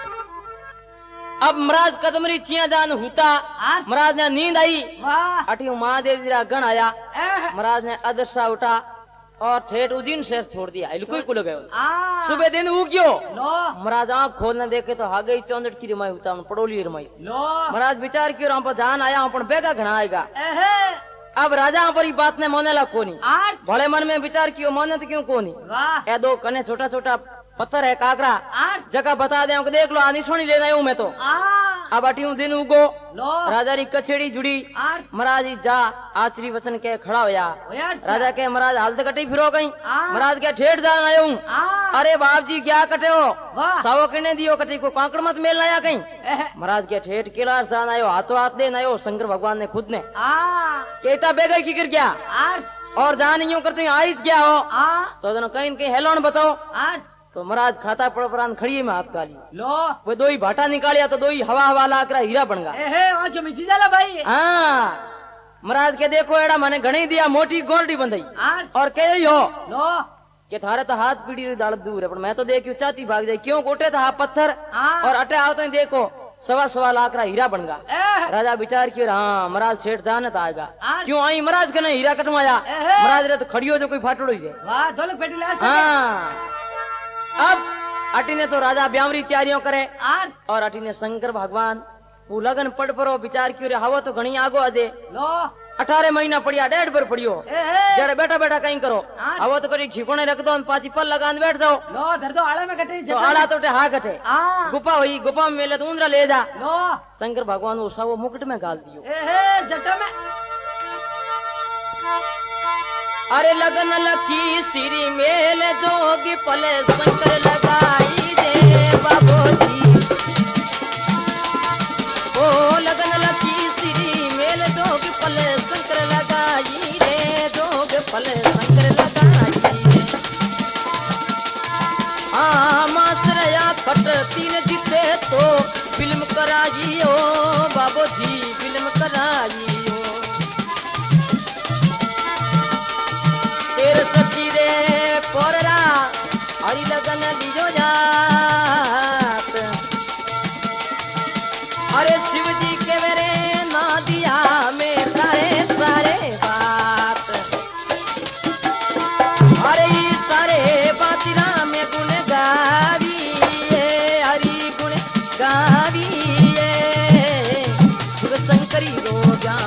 अब महाराज कदमरी चिया जान हुता, आर्स। महाराज ने नींद आई, वाह। अटी महादेव जी रा गण आया, एह। महाराज ने अदरसा उठा और ठेठ उजीन शहर छोड़ दिया, इलकुई कुल गयो। आ। सुबह दिन उग्यो, लो। महाराज आँख खोलने देखे तो हा गई चौंदट की रमाई उता पड़ोली रमाई। लो। महाराज विचार क्यों हम पर ध्यान आया, हम पर बेगा घना आएगा। एहे। अब राजा पर बात ने मोनेला कोनी, आर्स। भले मन में विचार कियो मोने तो क्यों कोनी। वाह। ए दो कने छोटा छोटा पत्थर है काकरा, आर्स। जगह बता दे देख लो आनी सोनी ले जाऊं मैं तो। आ। अब अटी दिन उगो, लो। राजा री कचेड़ी जुड़ी, आर्स। महाराज जी जा आचरी वचन के खड़ा होया। ओयार्स। राजा के महाराज हाल कटी फिरो कहीं, हाँ। महाराज के ठेठ जान आयो हूं। आ। अरे बाप जी क्या कटे हो, वाह। सावो किने दियो कटी को कांकड़ मत मेल लाया कहीं। एह। महाराज के ठेठ केलार जान आयो, हाथों हाथ देन आयो शंकर भगवान ने खुद ने आ। कहता बेगा की कर गया, आर्स। और जान यूं करते आई क्या हो, आ। तो दोनों कहीं कहीं हेलोन बताओ। आर्स। तो महाराज खाता पड़ परान खड़िए में हाथ गाली, लो। वो दो ही भाटा निकालिया तो दो ही हवा हवा लाकरा हीरा बन गया। एहे वहाँ क्यों मिची जाला भाई। हाँ महाराज के देखो एड़ा मैंने घणी दिया मोटी गोल्डी बंधाई, आर्स। और कह हो लो। कि थारे तो हाथ पीड़ी री दाड़ दूर है, पर मैं तो देखियो चाती भाग जाए क्यों कोटे था पत्थर, हाँ। और अटे आओ तो देखो सवा लाख हीरा बन गया। एह। राजा विचार किया हाँ महाराज सेठ दानत आएगा, आर्स। क्यों आई महाराज के हीरा कटवाया। एहे। महाराज रे तो खड़ियो जो कोई फाटड़ो ही है। वाह दौलत पेटी ला सके। हाँ अब अटी ने तो राजा ब्यावरी तैयारियों करे, आर्स। और अटी ने शंकर भगवान वो लगन पड़ परो विचार क्यों रे हवा तो घणी आगो अदे, लो। 18 महीना पड़िया 1.5 पर पड़ियो, एहे। जरा बैठा बैठा कहीं करो, हाँ। हवा तो करी ठिकोने रख दो, पाची पल लगान बैठ जाओ, लो धर दो आड़े में कटे तो आड़ा तो हा कटे। आ। गुफा हुई, गुफा में मेले तो उंदरा ले जा। लो। शंकर भगवान वो सब मुकुट में गाल दियो। एहे जटा में। अरे लगन लकी सिरी मेल जोगी पले शंकर लगाई दे बाबूजी, ओ लगन लकी सिरी मेल जोगी पले शंकर लगाई रे, जोग पले शंकर लगाई रे। हाँ मासरया खट तीन जीते तो फिल्म कराइयो बाबूजी, फिल्म कराइयो। तेरे सची रे पोररा हरी लगन लीजो जात, अरे शिव जी के मेरे ना दिया में सारे सारे बात, अरे ये सारे बातिरा में गुण गावी हरी गुण गावी शिव शंकरी रो जा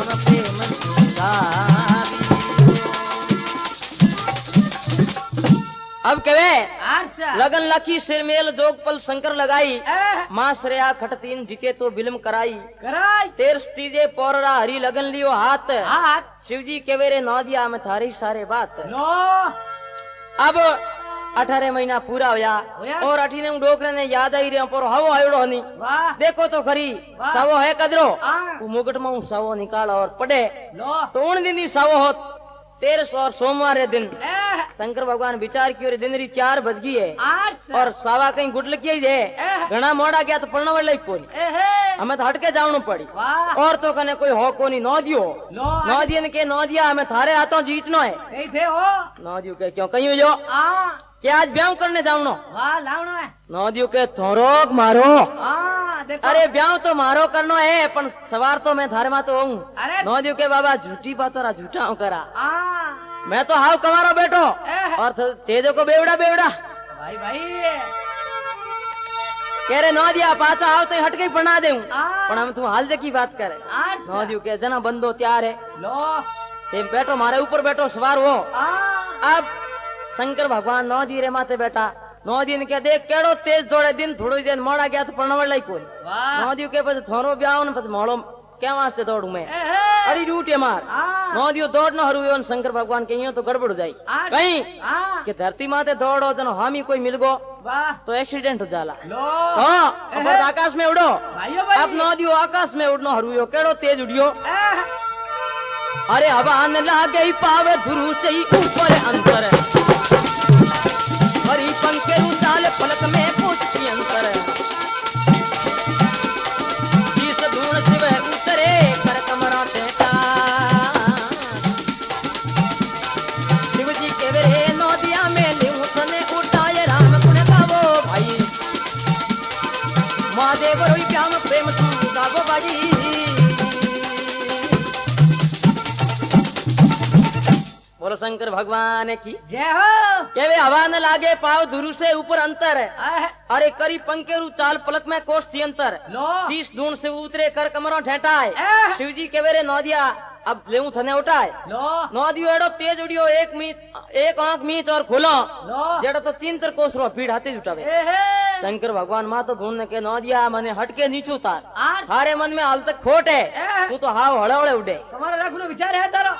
अच्छा लगन लखी सिर मेल जोगपल शंकर लगाई ए, मां श्रेया खटतीन जीते तो बिलम कराई कराई तेर तीजे पोररा हरी लगन लियो हाथ हाथ शिवजी के वेरे नौ दिया में थारी सारे बात लो अब 18 महीना पूरा होया होया। और अठीने डोकरे ने याद आई रहा पर हवो आयोड़ो नहीं वाह देखो तो खरी वाह। सवो है कदरो हाँ। वो मुकुट में सवो निकाल और पड़े लो तो उन दिन ही सवो हो 13 और सोमवार रे दिन ए, शंकर भगवान विचार की और दिन री 4 बज गई है आठ और सावा कहीं गुड लगी है एह। घना मोड़ा गया तो पढ़ने वाला ही कोई एहे हमें तो हटके जावनु पड़ी वाह और तो कने कोई हो कोनी नौ दियो लो नौ दियन के नौ दिया हमें थारे हाथों जीतनो है कहीं थे हो नौ दियो के क्यों कहीं जो आ कि आज ब्याह करने जावनो वाह लावणो है नौ दियो के थोरोक मारो आ देखो अरे ब्याह तो मारो करनो है पण सवार तो मैं थारे मां तो हूँ अरे नौ दियो के बाबा झूठी बातों रा झूठा हूँ करा आ मैं तो हाव कमारो बेटो एह। और तेजो को बेवड़ा बेवड़ा भाई भाई कह रहे नौ दिया पाचा आओ तो हट के ही बना दे आ पण हम तू हाल की बात करे आठ नौ दियो के जना बंदो तैयार है लो ते बैठो मारे ऊपर बैठो सवार हो आ अब शंकर भगवान नौ दी रे माथे बैठा नौ दिन के देख केड़ो तेज दौड़े दिन थोड़ी देर मोड़ा गया तो पढ़ने वाला ही कोई वाह नौ दियो के पास थोरो ब्याह ने पास मोड़ो क्या वास्ते दौड़ू मैं एहे अरे रूटे मार आ नौ दियो दौड़ न हरू एवं शंकर भगवान के यूं तो गड़बड़ हो जाई आठ कहीं आ कि धरती माते दौड़ो जनो हामी कोई मिल गो वाह तो एक्सीडेंट हो जाला लो हाँ अब एहे। आकाश में उड़ो भाइयों भाई अब नौ दियो आकाश में उड़नो हरू केड़ो तेज उड़ियो एह, अरे हवान लागे पावे धुरु से ही ऊपर अंतर हरी पंखे उचाल पलक में कुछ अंतर शीश धूण शिव उतरे कर कमरा टेका शिव जी के वे नौदिया में लिहू सने उठाए राम गुण गावो भाई महादेव रोई श्याम प्रेम तू गावो बाजी बोलो शंकर भगवान की जय हो के वे हवा न लागे पाव धुरु से ऊपर अंतर है एह, अरे करी पंकेरु चाल पलक में कोष थी अंतर लो शीश ढूंढ से उतरे कर कमरों ठेठाए एह। शिव जी के वेरे नौ दिया अब लेऊ थने उठाए लो नौ दियो एडो तेज उड़ियो एक आंख मीच और खोलो लो जेड़ो तो चिंतर कोसरो भीड़ हाथे जुटावे एहे शंकर भगवान माँ तो ढूंढने के नौ दिया मने हटके नीचे उतार आठ थारे मन में हाल तक खोट है एह। तू तो हाव हड़े हड़े उड़े તમારો રાખનો વિચાર હે તારો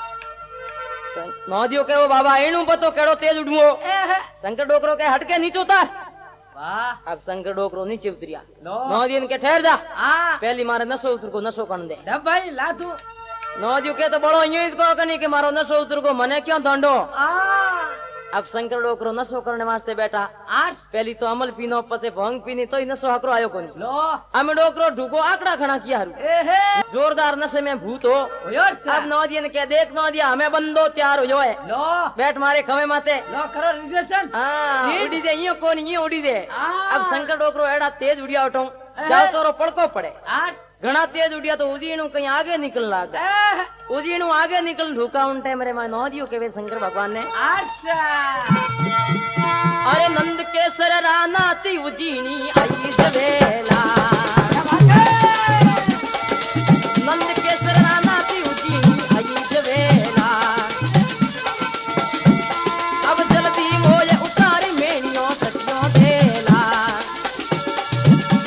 नौ दियो के वो बाबा एणु पतो केड़ो तेज उड़ुओ એહ, शंकर डोकरो के हटके नीचे उतार વાહ अब शंकर डोकरो नीचे उतरिया લો 9 दिन के ठहर जा આ पहली मारे नशो उतर को नशो कण दे ડબ ભાઈ લા તું 9 दिन के तो बड़ो यूं इसको कनी के मारो नशो उतर को मने क्यों दंडो આ अब शंकर डोकरो नशो करने वास्ते बैठा આઠ पहली तो अमल पीनो पते भंग पीनी तो ही नशो हकरो आयो कोनी લો हमें डोकरो ढूको आकड़ा खड़ा किया हरू એહે जोरदार नशे में भूत हो ઓયોર સા अब 9 दिन के देख 9 दिया हमें बंदो तैयार हो जाए લો बैठ मारे खवे माते લો કરો રિઝર્વેશન हाँ सीट। उड़ी दे यूं कोनी यूं उड़ी दे आ। अब शंकर डोकरो एड़ा तेज उड़िया उठो जाओ तोरो पड़को पड़े આઠ घना तेज उड़िया तो उजीणु कहीं आगे निकल लागा એહ, उजीणु आगे निकल ढूका उन टाइम रे मैं नौ दियो के वे शंकर भगवान ने આઠ સા अरे नंद के सर राना ती उजीणी आई सवेला नंद के सर राना ती उजीणी आई सवेला अब जल्दी मोले उतारी मेनियो सखियों देला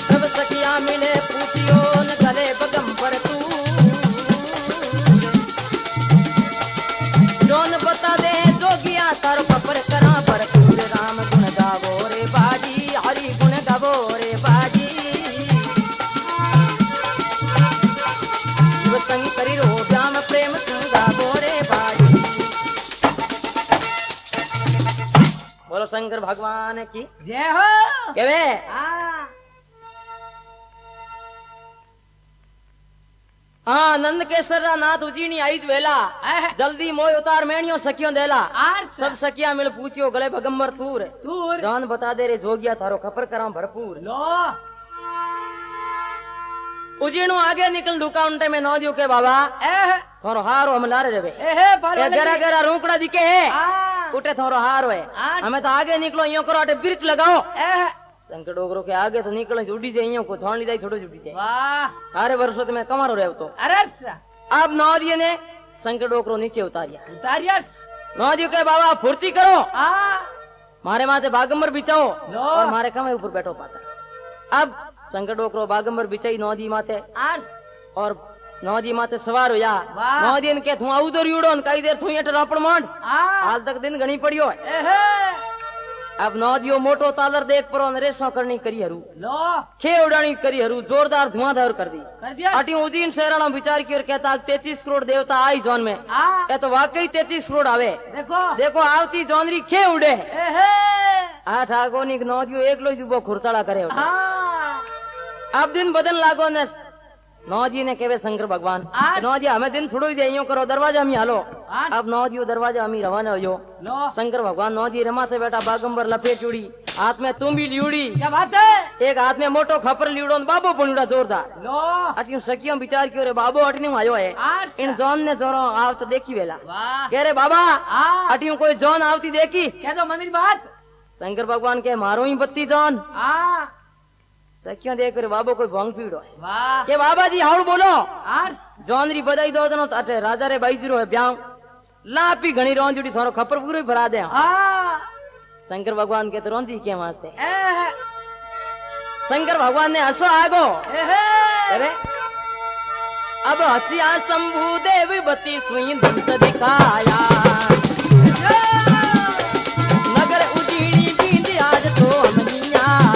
सब सखिया मिले पूछियो न गले बगंबर तू जोन बता दे जोगिया तार कपर करा भरपूर राम गुण गावो रे बाजी हरि गुण गावो रे बाजी शिव शंकरी रो श्याम प्रेम तू गावो रे बाजी बोलो शंकर भगवान की જય હો केवे આ हाँ नंद केसर नाथ उजीनी आई वेला એહ, जल्दी मोय उतार मेणियो सखियों देला આઠ સા सब सखिया मिल पूछियो गले भगंबर तूर દૂર जान बता दे रे जोगिया थारो खपर करा भरपूर લો उजीणु आगे निकल ढुका उनटे में नौ दियो के बाबा એહ, थारो हारो हम लारे रहे એહે પાલો गरा गरा रूकड़ा दिखे है આ उठे थारो हार है आठ। हमें तो आगे निकलो यो करो अटे बिरक लगाओ એહ, शंकर डोगरो के आगे तो निकले उड़ी जाए यो को थोड़ी जाए थोड़ो जुड़ी जाए વાહ सारे वर्षों में कमारो रहे तो અરે સા अब नौ दिए ने शंकर डोगरो नीचे उतारिया ઉતાર્યા नौ दियो के बाबा फुर्ती करो આ मारे माथे बागंबर बिछाओ लो। और मारे कमे ऊपर बैठो पाता। अब शंकर डोकरो बागंबर बिछाई नौदी माथे आर्स और नौदी माथे सवार हो जा। वाह। नौदी ने के तू आऊ तो रियोड़ो कई देर तू एट रापड़ मांड आ हाल तक दिन घणी पड़ियो है। एहे अब नौदियो मोटो तालर देख परो नरेशो करनी करी हरू लो खे उड़ानी करी हरू जोरदार धुआंधार कर दी। कर दिया अटी उदीन शहराना विचार की और कहता 33 करोड़ देवता आई जॉन में आ ये तो वाकई 33 करोड़ आवे। देखो देखो आवती जॉनरी खे उड़े एहे आठ आगो नी नौदियो एकलो ही जुबो खुरताड़ा करे उठे। आ अब दिन बदन लागो ने नौजी ने कहे शंकर भगवान आज? नौजी हमें दिन छोड़ो ही जाइयो करो दरवाजा हम हालो। आज? अब नौजी दरवाजा हम रवाना हो जो। लो शंकर भगवान नौजी रमा से बैठा बागंबर लपेट उड़ी हाथ में तुम भी लियोड़ी क्या बात है एक हाथ में मोटो खपर लियोड़ो न बाबो पनुड़ा जोरदार लो अटी सखियों विचार कियो रे बाबो अटनी आयो है आर्स इन जॉन ने जोरो आव तो देखी वेला वाह कह रे बाबा आ अटी कोई जॉन आवती देखी कह दो मंदिर बात शंकर भगवान के मारो ही बत्ती जॉन आ सखियों देख रे बाबो कोई भंग पीड़ो है वाह के बाबा जी हाउड़ बोलो आर्स जॉनरी बधाई दो जनो अटे राजा रे बाई जीरो है ब्याह लापी घणी रोंजुड़ी थारो खपर पूरो ही भरा दे। आ शंकर भगवान के तो रोंदी के वास्ते एहे शंकर भगवान ने हंसो आगो एहे अरे अब हसिया शंभु देव बत्ती सुई दंत दिखाया नगर उजीड़ी बींद आज तो हम नहीं आया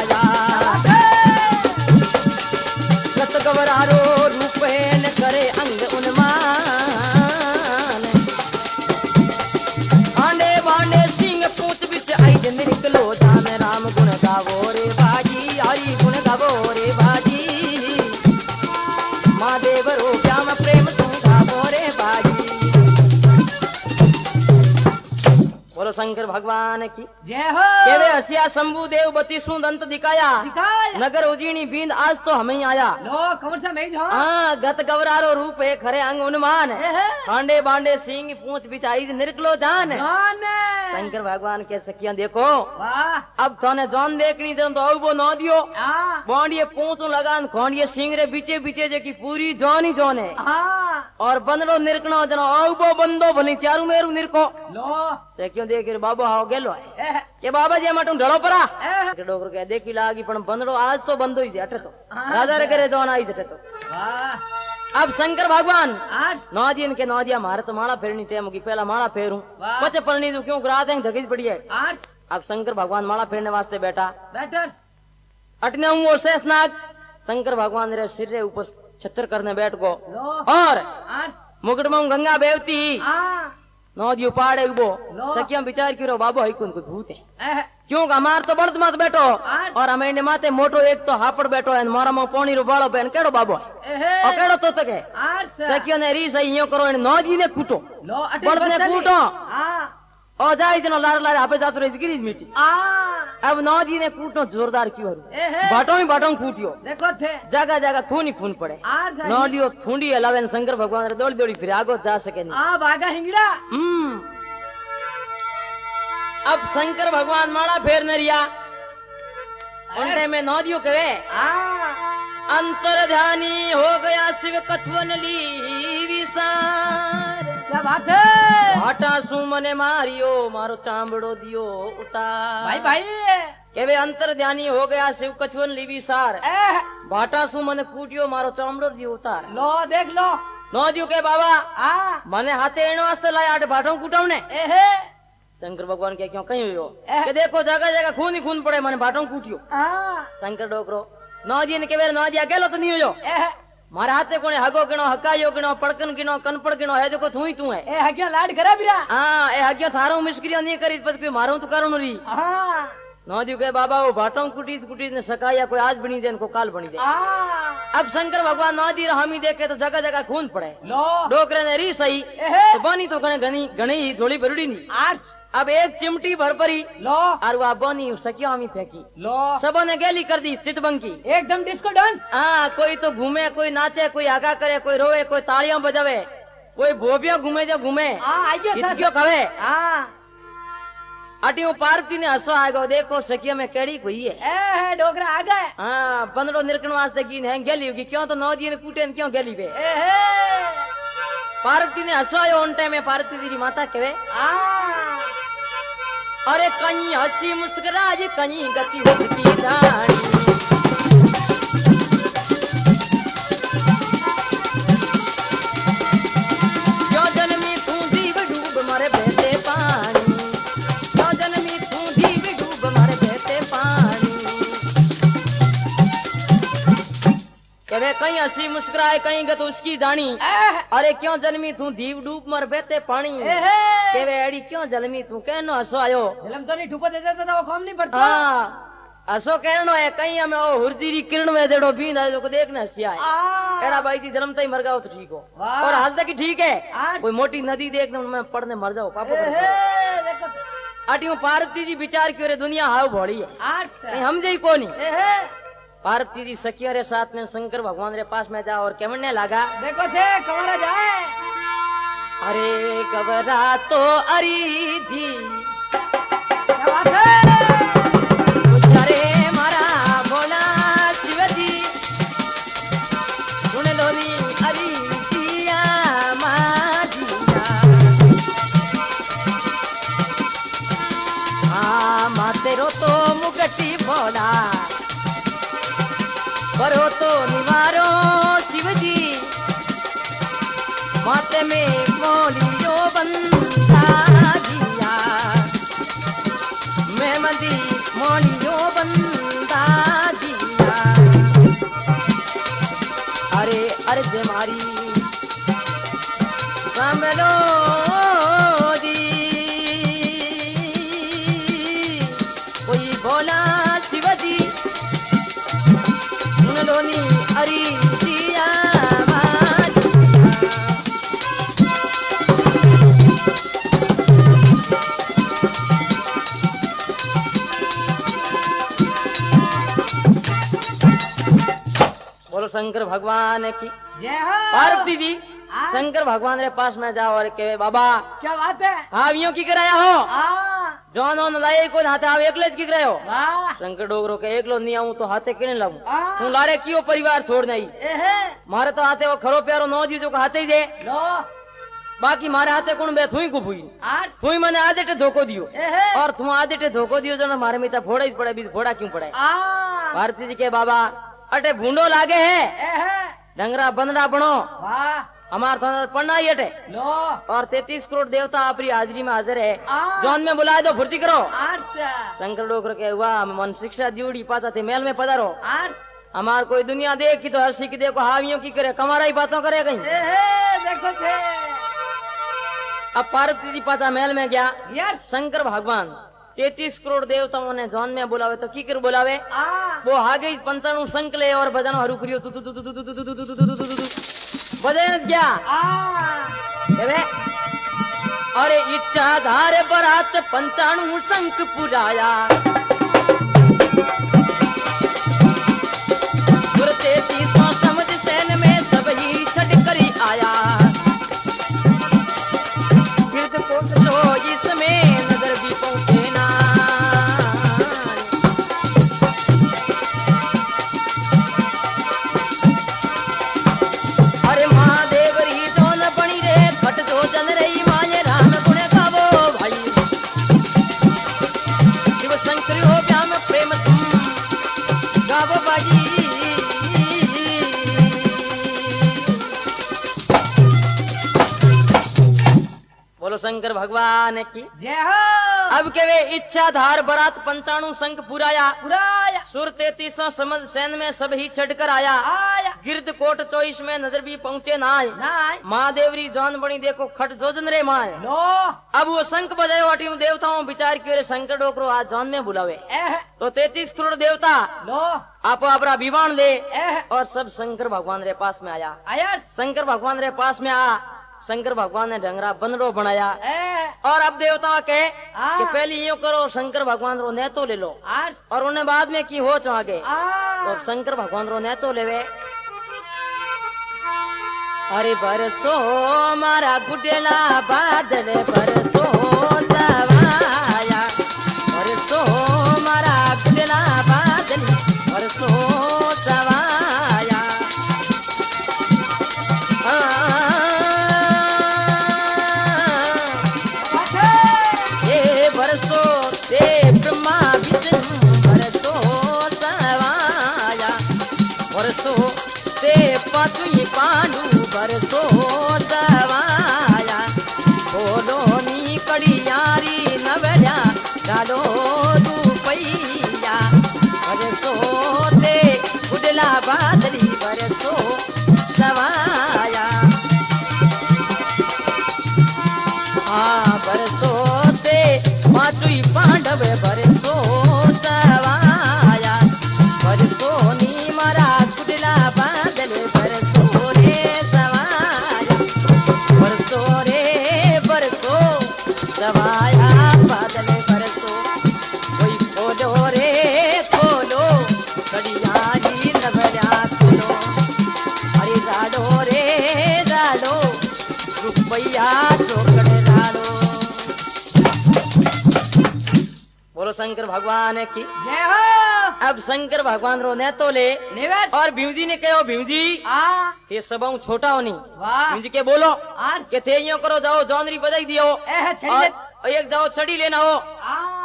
रत गवरारो रूपेन करे अंग उन्मान आंडे बांडे सिंह पूछ बिच आई दिन निकलो जान राम गुण गावो रे बाजी आई गुण गावो रे बाजी महादेव रो श्याम प्रेम तुम गावो रे बाजी। बोलो शंकर भगवान की जय हो केवे हसिया शंभु देव बत्ती सु दंत दिखाया दिखाय नगर उजीणी बींद आज तो हमें ही आया। लो खबर से मैं जो हाँ गत गवरारो रूप है खरे अंग उन्मान एहे खांडे बांडे सिंह पूछ बिचाई निकलो जान। जान शंकर भगवान के सखिया देखो वाह अब थाने जान देखनी तो वो न दियो आ बांडिये पूछ लगान खोंडिये सिंह रे बीचे बीचे जे की पूरी जान ही जान है आ और बंदरो निरकनो जनो वो बंदो भली चारू मेरू निरको लो सखियो देख रे बाबो हाओ गेलो है एहे के बाबा जी मटू ढळो परा एहे के डोकर के देखी लागी पण बंदरो आज तो बंदो ही अटे तो हाँ। राजा रे करे जान आई जटे तो। वाह अब शंकर भगवान आर्स नौदियन के नौदिया मारे तो माला फेरनी टेम होगी पहला माला फेरूं वाह। पचे पलनी तू क्यों रात है धकीज पड़ी है। आर्स अब शंकर भगवान माला फेरने वास्ते बैठा बैटर्स अटने हूँ वो शेषनाग शंकर भगवान रे सिर रे ऊपर छत्र करने बैठ गो लो और आर्स मुकुट में गंगा बेवती आ नौदियो पाड़े उबो लो। सखिया विचार करो बाबो है कोई भूत है एहे क्यों हमार तो बड़द मत बैठो आज? और हमें इन्हें माते मोटो एक तो हापड़ बैठो है मारा मो पोनी रो बाड़ो पहन केड़ो बाबो है एहे और केड़ो तो तक है आर्स सखियो ने री सही यूं करो इन नौदी ने कूटो लो अटे बड़द ने बसली। कूटो आ और जाई जनो लार लार आपे जातो रही गिरीज मिट्टी आ अब नौदी ने कूटो जोरदार क्यों एहे बाटो ही बाटो कूटियो देखो थे जगह जगह खून ही खून पड़े आर्स नौदियो थूंडी हलावे शंकर भगवान रे दौड़ी दौड़ी फिर आगो जा सके नहीं। आ भागा हिंगड़ा अब शंकर भगवान माला फेर नरिया उनने में नौदियो कहे आ अंतर ध्यानी हो गया शिव कछुअन ली विसार क्या बात है भाटा सु मने मारियो मारो चांबड़ो दियो उतार भाई भाई केवे अंतर ध्यानी हो गया शिव कछुअन ली विसार एह भाटा सु मने कूटियो मारो चांबड़ो दियो उतार लो देख लो नौदियो के बाबा आ मने हाथे एनो वास्ते लाया आठ भाटो कूटावने एहे शंकर भगवान के क्यों कहीं हुयो एह। के देखो जगह जगह खून ही खून पड़े मने भाटो कूटियो आ शंकर डोकरो नौजी ने केवे नौजी अकेलो तो नहीं हुयो एह मारे हाथे कोने हगो गिनो हकायो गिनो पड़कन गिनो कनपड़ गिनो है देखो तू है ए हगिया लाड करा बिरा हाँ ए हगियो थारो मिस्क्रियो नहीं करी पद कोई मारो तो करो री आ नौजी के बाबा वो भाटों कुटीज कुटीज ने सकाया कोई आज बनी दे इनको काल बनी दे आ अब शंकर भगवान नौजी हामी देखे तो जगह जगह खून पड़े लो डोकरे ने री सही एहे तो बनी तो गणे घनी घनी ही थोड़ी बरुड़ी नहीं आर्स अब एक चिमटी भर परी लो और वह बनी सकिया हमी फेंकी लो सबों ने गैली कर दी चितबंग की एकदम डिस्को डांस हाँ कोई तो घूमे कोई नाचे कोई आगा करे कोई रोवे कोई तालियां बजावे कोई भोबिया घूमे जो घूमे आ आइयो हिचकियो खावे आ अटियो पार्वती ने हंसो आगो देखो सकिया में केड़ी हुई है ए डोकरा आ गए हाँ पंद्रो निरकन वास्ते की है गेली होगी क्यों तो नौ जी ने कूटे ने क्यों गेली बे एहे पार्वती ने हंसो आयो उन टाइम में पार्वती जी माता कहे आ अरे कहीं हंसी मुस्कुराई कहीं गति उसकी दानी जो जन्मी तू दीव डूब मरे बहते पानी जो जन्मी तू दीव डूब मरे बहते पानी कहे कहीं हंसी मुस्कुराए कहीं गत उसकी जानी अरे क्यों जन्मी तू दीव डूब मर बहते पानी केवे एड़ी क्यों जन्मी तू कहनो हसो आयो जलम तो नहीं ठुपो दे देता था वो काम नहीं पड़ता हाँ हसो कहनो है कहीं हमें ओ हुरजीरी किरण में जेड़ो बींद आयो को देखने हसी आए एड़ा भाई जी जन्म तई मर गयो तो ठीक हो वाह। और हाल तक ठीक है आज। कोई मोटी नदी देखने मैं पड़ने मर जाओ पापा देखो आटी पार्वती जी विचार क्यों रे दुनिया हाव भोड़ी है आठ नहीं हम जी को नहीं पार्वती जी सखियों रे साथ में शंकर भगवान रे पास में जाओ और कहने लगा देखो थे कमरा जाए अरे गबरा तो अरी जी क्या बात है अरे मारा भोला शिव जी सुन लो नी अरी जिया माजिया हाँ मातेरो तो मुगटी भोला करो तो निवारो शिव जी माते में मोली जो बंदा दिया मैं मदी मोली जो बंदा दिया अरे अरे जे मारी समलो जी कोई बोला शिव जी लोनी अरी दिया बोलो शंकर भगवान की जय हो पार्वती जी शंकर भगवान रे पास में जाओ और कहे बाबा क्या बात है हावियों की कराया हो हाँ जौन ऑन लाए को हाथे आव एकले की करायो वाह शंकर डोगरो के एकलो नहीं आऊं तो हाथे केने लाऊं हाँ। तू लारे कियो परिवार छोड़ नहीं एहे मारे तो हाथे वो खरो प्यारो नौ जी जो हाथे ही जे लो बाकी मारे हाथे कौन बे थुई को भूई आठ थुई मैंने आधे धोखो दियो एहे और तुम आधे धोखो दियो जना मारे में फोड़ा ही पड़े भी फोड़ा क्यों पड़े भारती जी के बाबा अटे भूंडो लागे है एहे डंगरा बंदरा बनो वाह हमार तो पढ़ना ही अटे लो और 33 करोड़ देवता अपनी हाजिरी में हाजिर है हाँ। जौन में बुलाए दो फुर्ती करो आठ से शंकर डोकर के हुआ मन शिक्षा दियोड़ी पाता थे मेल में पधारो आठ हमार कोई दुनिया देख की तो हर्षी की देखो हावियों की करे कमारा ही बातों करे कहीं एहे देखो थे अब पार्वती जी पाता महल में गया यस शंकर भगवान 33 करोड़ देवताओं ने जौन में बुलावे तो की कर बुलावे आ वो आगे पंचाणु संक ले और बजानो हरू करियो तू तू तू तू तू तू तू तू तू तू बजान क्या आ अरे इच्छा धारे बरात पंचाणु संक पुराया गुरते तीसों समझ सैन में सब ही छट करी आया फिर तो इसमें नजर भी पहुंचे ना अरे महादेव री तो न बनी रे खट दो जन रही माये राम गुण गावो भाई शिव शंकर हो व्याम प्रेम तुम गावो बाजी बोलो शंकर भगवान की जय हो अब के वे इच्छा धार बरात पंचाणु संक पुराया पुराया सुर 33 समझ सैन में सब ही चढ़कर आया आया गिरद कोट 24 में नजर भी पहुंचे नाय नाय महादेवरी जान बनी देखो खट जोजन रे माय लो अब वो शंख बजायो अटी देवताओं विचार क्यों रे शंकर डोकरो आज जान में बुलावे एह तो 33 करोड़ देवता लो आप अपना विवान दे एह और सब शंकर भगवान रे पास में आया आया शंकर भगवान रे पास में आ शंकर भगवान ने डंगरा बंदरो बनाया एह और अब देवता कहे हाँ। कि पहले यूं करो शंकर भगवान रो नेतो ले लो आठ और उन्हें बाद में की हो चाहे आ तो शंकर भगवान रो नेतो लेवे अरे बरसो मारा गुडेला बादल बरसो सवाया बरसो मारा गुडेला बादल बरसो सवाया ये बरसो पाछू ही पांडू बरसो दवाया बोलो नी कड़ियारी नवल्या डालो रुपैया बरसो ते उडला बादली बरसो दवाया हाँ बरसो ते पाछू ही पांडव बरसो दवाया बरसो नी मारा कुडला बादल बरसो रे दवाया बरसो रे बरसो दवाया बादल बरसो कोई खोलो रे खोलो कड़ियारी नगरा खोलो अरे डालो रे डालो रुपया चोकड़ डालो। बोलो शंकर भगवान की जय हो। अब शंकर भगवान रो ने तो ले निवेश और भीमजी ने कहो भीमजी हाँ ते सब छोटा हो नहीं वाह भीमजी के बोलो आज के थे यो करो जाओ जौनरी बधाई दियो एह छड़ी और एक जाओ छड़ी लेना हो हाँ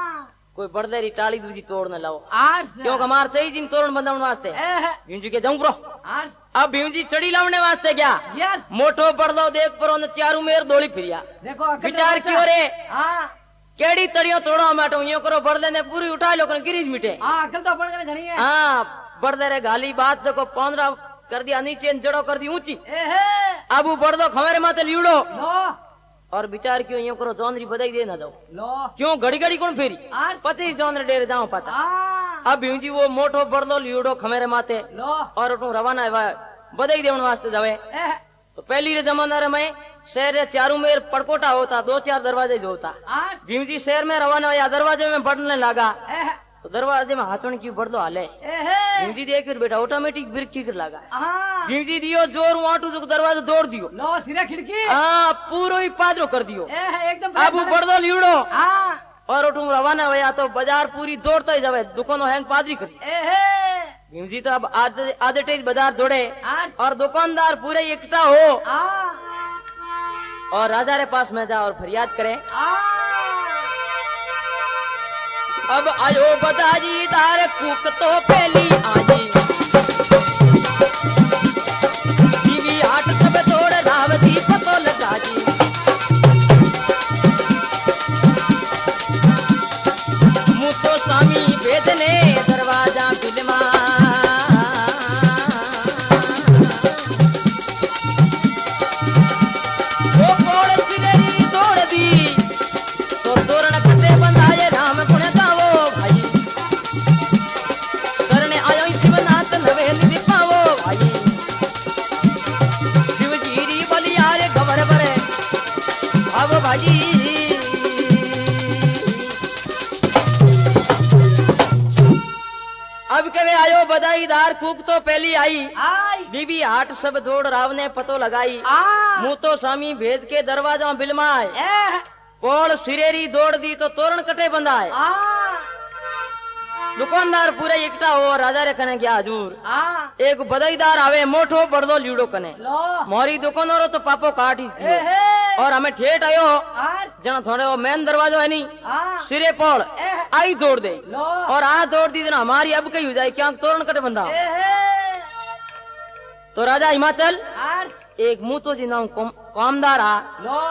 कोई बड़देरी टाली दूजी तोड़ न लाओ आज क्यों हमार चाहिए जिन तोरण बंधावन वास्ते एह भीमजी के जाऊं प्रो आज अब भीमजी छड़ी लावने वास्ते क्या यस मोटो बड़दो देख परो न चारू मेर दोड़ी फिरिया देखो अकल विचार क्यों रे हाँ केड़ी तड़ियो तोड़ो माटो यो करो बड़दे ने पूरी उठा लो गिरीज मिटे हाँ अकल तो पड़ गई घनी है हाँ बड़दे रे गाली बात देखो 15 कर दिया नीचे जड़ो कर दी ऊंची एह अब वो बड़दो खमेरे माते लीड़ो लो और विचार क्यों यो करो जौनरी बधाई दे ना जाओ लो क्यों घड़ी घड़ी कौन फेरी आज 25 जौनरे डेरे जाओ पता हाँ अब भीमजी वो मोटो बड़दो लीड़ो खमेरे माते लो और उठू रवाना बधाई देवन वास्ते जावे एह तो पहली रे जमाना रे में शहर रे चारू मेर पड़कोटा होता 2-4 दरवाजे जो होता आज भीमजी शहर में रवाना हुआ दरवाजे में बढ़ने लगा एह तो दरवाजे में हाथों क्यों बढ़ दो हाले एह भीमजी देख फिर बेटा ऑटोमेटिक ब्रेक की कर लगा हाँ भीमजी दियो जोर वाटू जो दरवाजा तोड़ दियो लो सिरा खिड़की हाँ पूरो ही पादरो कर दियो एह एकदम अब वो बढ़ दो लीड़ो हाँ और उठू रवाना हुआ तो बाजार पूरी दौड़ता ही जावे दुकानों हैंग पादरी करी एह भीमजी तो अब आधे टेज बाजार दौड़े आज और दुकानदार पूरे इकट्ठा हो हाँ और राजा रे पास में जा और फरियाद करे अब आयो बदारी दार कुक तो पहली आई दीवी आठ सब तोड़ रावती पतो लगा जी मुतो स्वामी भेदने दरवाजा फिल्मा वो कोड़ सिलेरी तोड़ दी तो तोरण कटे बंधाए राम पुण्य गावो भाई करने आयो शिवनाथ नवेली दिखावो भाई शिवजीरी बलियारे गवर बरे अब भाजी अब कवे आयो बधाईदार कुक तो पहली आई आई बीबी आठ सब दौड़ राव ने पतो लगाई आ मुंह तो स्वामी भेद के दरवाजा में बिलमाए एह पोल सिरेरी दौड़ दी तो तोरण कटे बंधाए आ दुकानदार पूरे इकट्ठा हो राजा रे कने गया हजूर आ एक बधाईदार आवे मोटो बड़दो लीड़ो कने लो मोरी दुकानदारो तो पापो काटी दियो एह और हमें ठेठ आयो आज जना थोड़े वो मेन दरवाजो है नी आ सिरे पोल एह आई दौड़ दे लो और आ दौड़ दी जना हमारी अब कही हो जाए क्या तोरण कटे बंधा एह तो राजा हिमाचल आज एक मुतो जी नाम कामदार आ लो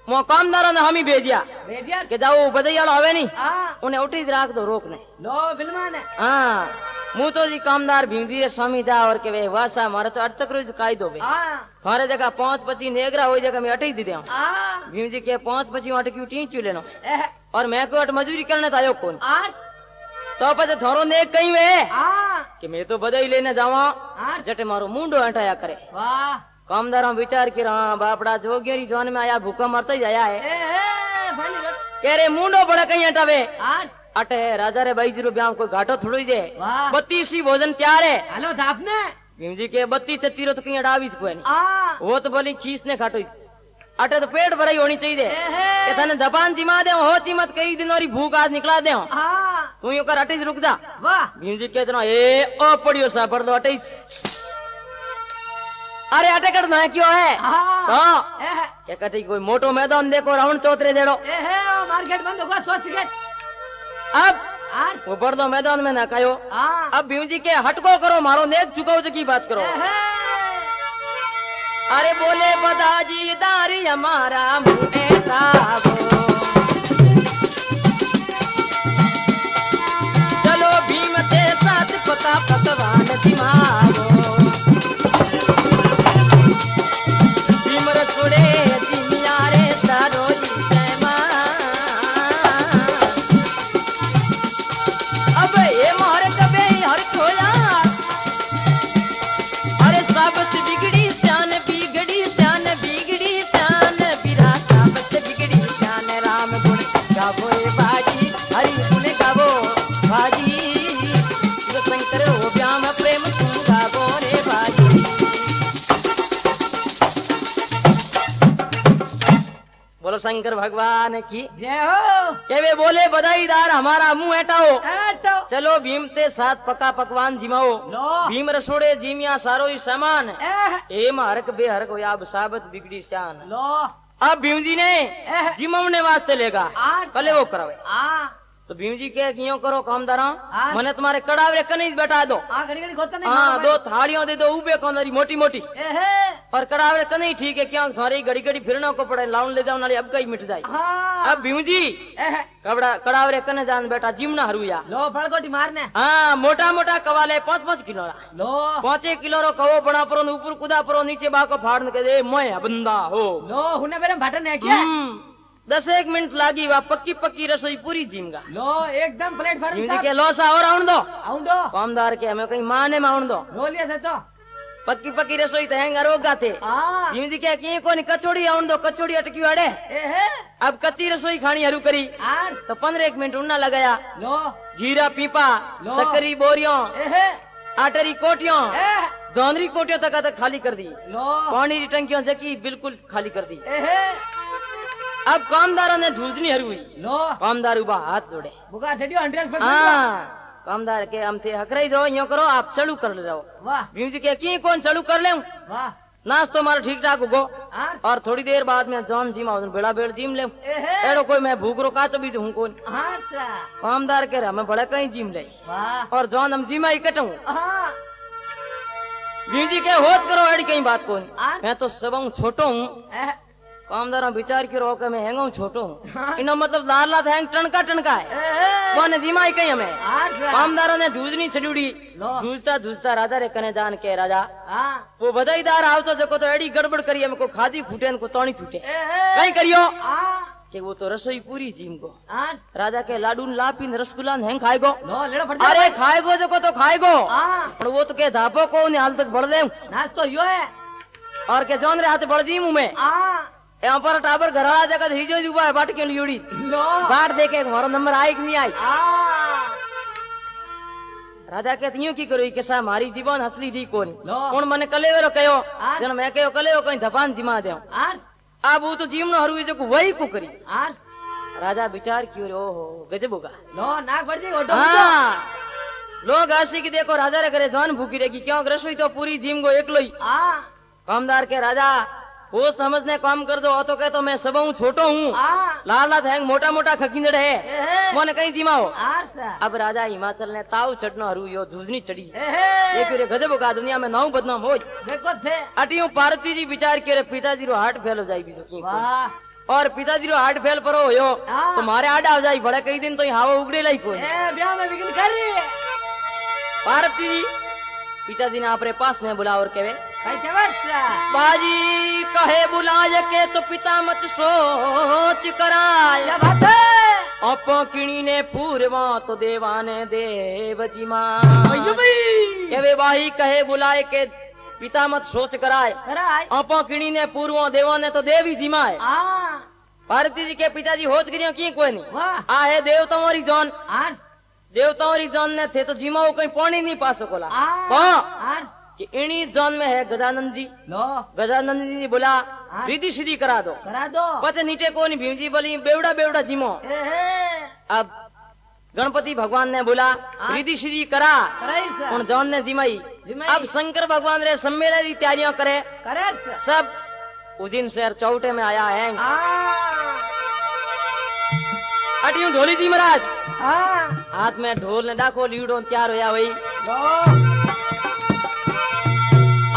वो कामदारों ने हम ही भेजिया भेजिया कि जाओ बधैयालो आवे नहीं आ उन्हें उठी राख दो रोकने लो फिल्मान है हाँ मुतो जी कामदार भीमजी रे स्वामी जा और के वे वासा मारे तो अट तक रोज काई दो बे आ हमारे जगह 5-25 नेगरा हो जगह में अटई दी दे आ भीमजी के 5-25 अट क्यों टी चू लेनो एह और मैं को अट मजूरी करने तो आयो कौन आज तो पछे थोरो ने कहीं वे आ कि मैं तो बधाई लेने जावा आज जटे मारो मुंडो हटाया करे वाह कामदारों विचार की रहा बापड़ा जोगियरी जोन में आया भूखा मरता ही जाया है एह भली रट कह रे मुंडो बड़ा कहीं हटावे आज अटे राजा रे 22 रुपया कोई घाटो थोड़ो ही जे वाह 32 भोजन तैयार है हेलो दापने भीमजी के 32-36 तो कहीं अड़ावी कोई नहीं आ वो तो बोली खींच ने खाटो अटे तो पेट भराई होनी चाहिए एह कि थाने जबान जिमा दे हो चिमत कई दिन और भूख आज निकला दे आ तू यू कर अटे रुक जा वाह भीमजी के इतना ए ओ पड़ियो सा पड़ दो अटे अरे अटे करना है क्यों है आ तो एह क्या कटी कोई मोटो मैदान देखो राउंड चौतरे देड़ो एह मार्केट बंद होगा 100 टिकट अब आज वो बढ़ दो मैदान में ना कायो आ अब भीमजी के हटको करो मारो नेक चुकाओ की बात करो एह अरे बोले बदाजी दारी हमारा मुँह एटावो चलो भीम ते साथ पता पकवान दिमागो भीम रसोड़े जिमिया रे तारो जीमा अब ये मोहर कबे हर खोया अरे साबत बिगड़ी श्यान बिगड़ी श्यान बिगड़ी श्यान बिरा साबत बिगड़ी श्यान राम गुण गावो रे बाजी हरि गुण गावो बाजी शिव शंकर हो व्याम प्रेम तुम गावो रे बाजी बोलो शंकर भगवान की जय हो केवे बोले बधाईदार हमारा मुंह हटाओ तो चलो भीम ते साथ पका पकवान जिमाओ लो भीम रसोड़े जिमिया सारो ही सामान एह, ए हरक बेहरक हो या साबत बिगड़ी श्यान लो अब भीम जी ने जिमवने वास्ते लेगा आठ कले वो करावे आ तो भीम जी के क्यों करो कामदारा हाँ। मने तुम्हारे कड़ावरे कने बैठा दो आ घड़ी घड़ी खोता नहीं हाँ दो थालियों दे दो उबे कौनरी मोटी मोटी एहे और कड़ावरे कने ठीक है क्यों तुम्हारी घड़ी घड़ी फिरना को पड़े लाउन ले जाओ नाली अब कहीं मिट जाए हाँ अब भीम जी एह, कड़ावरे कने जान बैठा जिमना हरुया लो फड़कोटी मारने हाँ मोटा मोटा कवाले 5-5 किलो लो 5 किलो रो कवो बना परो ने ऊपर कुदा परो नीचे बाको फाड़ के दे मैं बंदा हो लो हुने बेरे भटन है क्या 10 मिनट लागी वा पक्की पक्की रसोई पूरी जिमगा लो एकदम प्लेटफॉर्म भीम जी के लोसा और आउन दो आउंडो कामदार के हमें कहीं माने में आउन दो लो लिया से तो पक्की पक्की रसोई तो हैंगा रोगा थे आ भीम जी के की कोनी कचौड़ी आउन दो कचौड़ी अटकी वाड़े एहे अब कच्ची रसोई खानी हरू करी आठ तो 15 मिनट उन्ना लगाया लो जीरा पीपा लो। सकरी बोरियों एहे आटरी कोटियों एह, दोनरी कोटियों तक खाली कर दी लो पानी की टंकियों जकी बिल्कुल खाली कर दी एहे अब कामदारों ने झूझनी हरू हुई लो कामदार उबा हाथ जोड़े बुका चढ़ियो 100% हाँ कामदार के हम थे हकराई जाओ यो करो आप चलू कर ले जाओ वाह भीम जी के की कौन चलू कर ले वाह नाश्तो मारो ठीक ठाक उगो आठ और थोड़ी देर बाद में जॉन जिमा बेड़ा बेड़ जिम ले एहे एड़ो कोई मैं भूख रोका तो भी हूँ कौन आठ सा कामदार कह रहा मैं बड़ा कहीं जिम ले वाह और जॉन हम जिमा इकट्ठा हूँ हाँ भीम जी के होश करो एड़ी कहीं बात कौन आठ मैं तो सब छोटो हूँ एह, कामदार विचार करो के मैं हैंगा हूँ छोटो हूँ हाँ। इनो मतलब लाल लात हैंग टणका टणका है एहे कौन जिमा ही कहीं हमें आठ सा कामदारों ने जूझनी छड़ी लो। जूझता जूझता राजा रे कने जान के राजा हाँ वो बधाईदार आवतो जको तो एड़ी गड़बड़ करी हमको खादी फूटे को तोणी छूटे एहे कहीं करियो आ कि वो तो रसोई पूरी जिम को आठ राजा के लाडू लापी रसगुल्ला हैंग खाएगो लो लेड़ो फट जा अरे खाएगो जको तो खाएगो हाँ पर वो तो के धापो को ने हाल तक बढ़ दे नाश्तो यो है और के जौन रे हाथ बढ़ जी मुंह में आ यहाँ पर टाबर घर वाला जगह हिजो जुबा है बाट क्यों लियोड़ी लो बाहर देखे हमारा नंबर आई कि नहीं आई आ राजा कहते यूं की करो के सा मारी जीवन हसली ठीक कोनी लो। कौन मने कलेवेरो कयो हाँ। जन मैं कयो कलेवो कहीं धपान जिमा दे आठ अब वो तो जीम न हरुई जो वही को करी आठ राजा विचार क्यों रे ओहो गजब होगा लो नाक बढ़ जाएगी ऑटो हाँ लोग ऐसी की देखो राजा रे करे जान भूखी रहेगी क्यों रसोई तो पूरी जिम को एकलो ही आ कामदार के राजा वो समझने काम कर दो तो कहतो मैं सब हूँ छोटो हूँ आ लाला हैंग मोटा मोटा खकींदड़ है एहे मोने कहीं जिमाओ आठ सा अब राजा हिमाचल ने ताव चढ़नो हरू यो जूझनी चढ़ी एहे ये क्यों रे गजब होगा दुनिया में नाव बदनाम हो देखो थे अटियो पार्वती जी विचार करे पिताजी रो हार्ट फेल हो जाए बीजो की वाह और पिताजी रो हार्ट फेल परो हो हाँ। तो मारे आड़ा हो जाए बड़े कई दिन तो यहाँ हवा उगड़े लाई कोई ए ब्याह में बिगन कर रही है पार्वती जी पिताजी ने अपने पास में बुला और कहे कई के वर्षा बाजी कहे बुलाए के तो पिता मत सोच कराय क्या बात है अपो किणी ने पूर्वा तो देवाने देव जी माँ भैया भाई कहे भाई कहे बुलाए के पिता मत सोच कराए कराय अपो किणी ने पूर्वो देवा ने तो देवी जी माँ आ पार्वती जी के पिताजी होत गिरियो की कोई नहीं वाह आ है देवताओं री जान आठ देवताओं री जान ने थे तो जीमा वो कहीं पानी नहीं पा सकोला आ कौन आठ कि इन्हीं जान में है गजानंद जी लो गजानंद जी ने बोला रिद्धि सीधी करा दो करा दो पचे नीचे को नहीं भीम जी बोली बेवड़ा बेवड़ा जीमो एहे अब गणपति भगवान ने बोला रिद्धि सीधी करा कराई सा उन जॉन ने जिमाई जिमाई। अब शंकर भगवान रे सम्मेलन की तैयारियां करे करे सा सब उजिन शहर चौटे में आया है आ अटियूं ढोली जी महाराज आ हाथ में ढोल ने डाको लीडो तैयार होया वही लो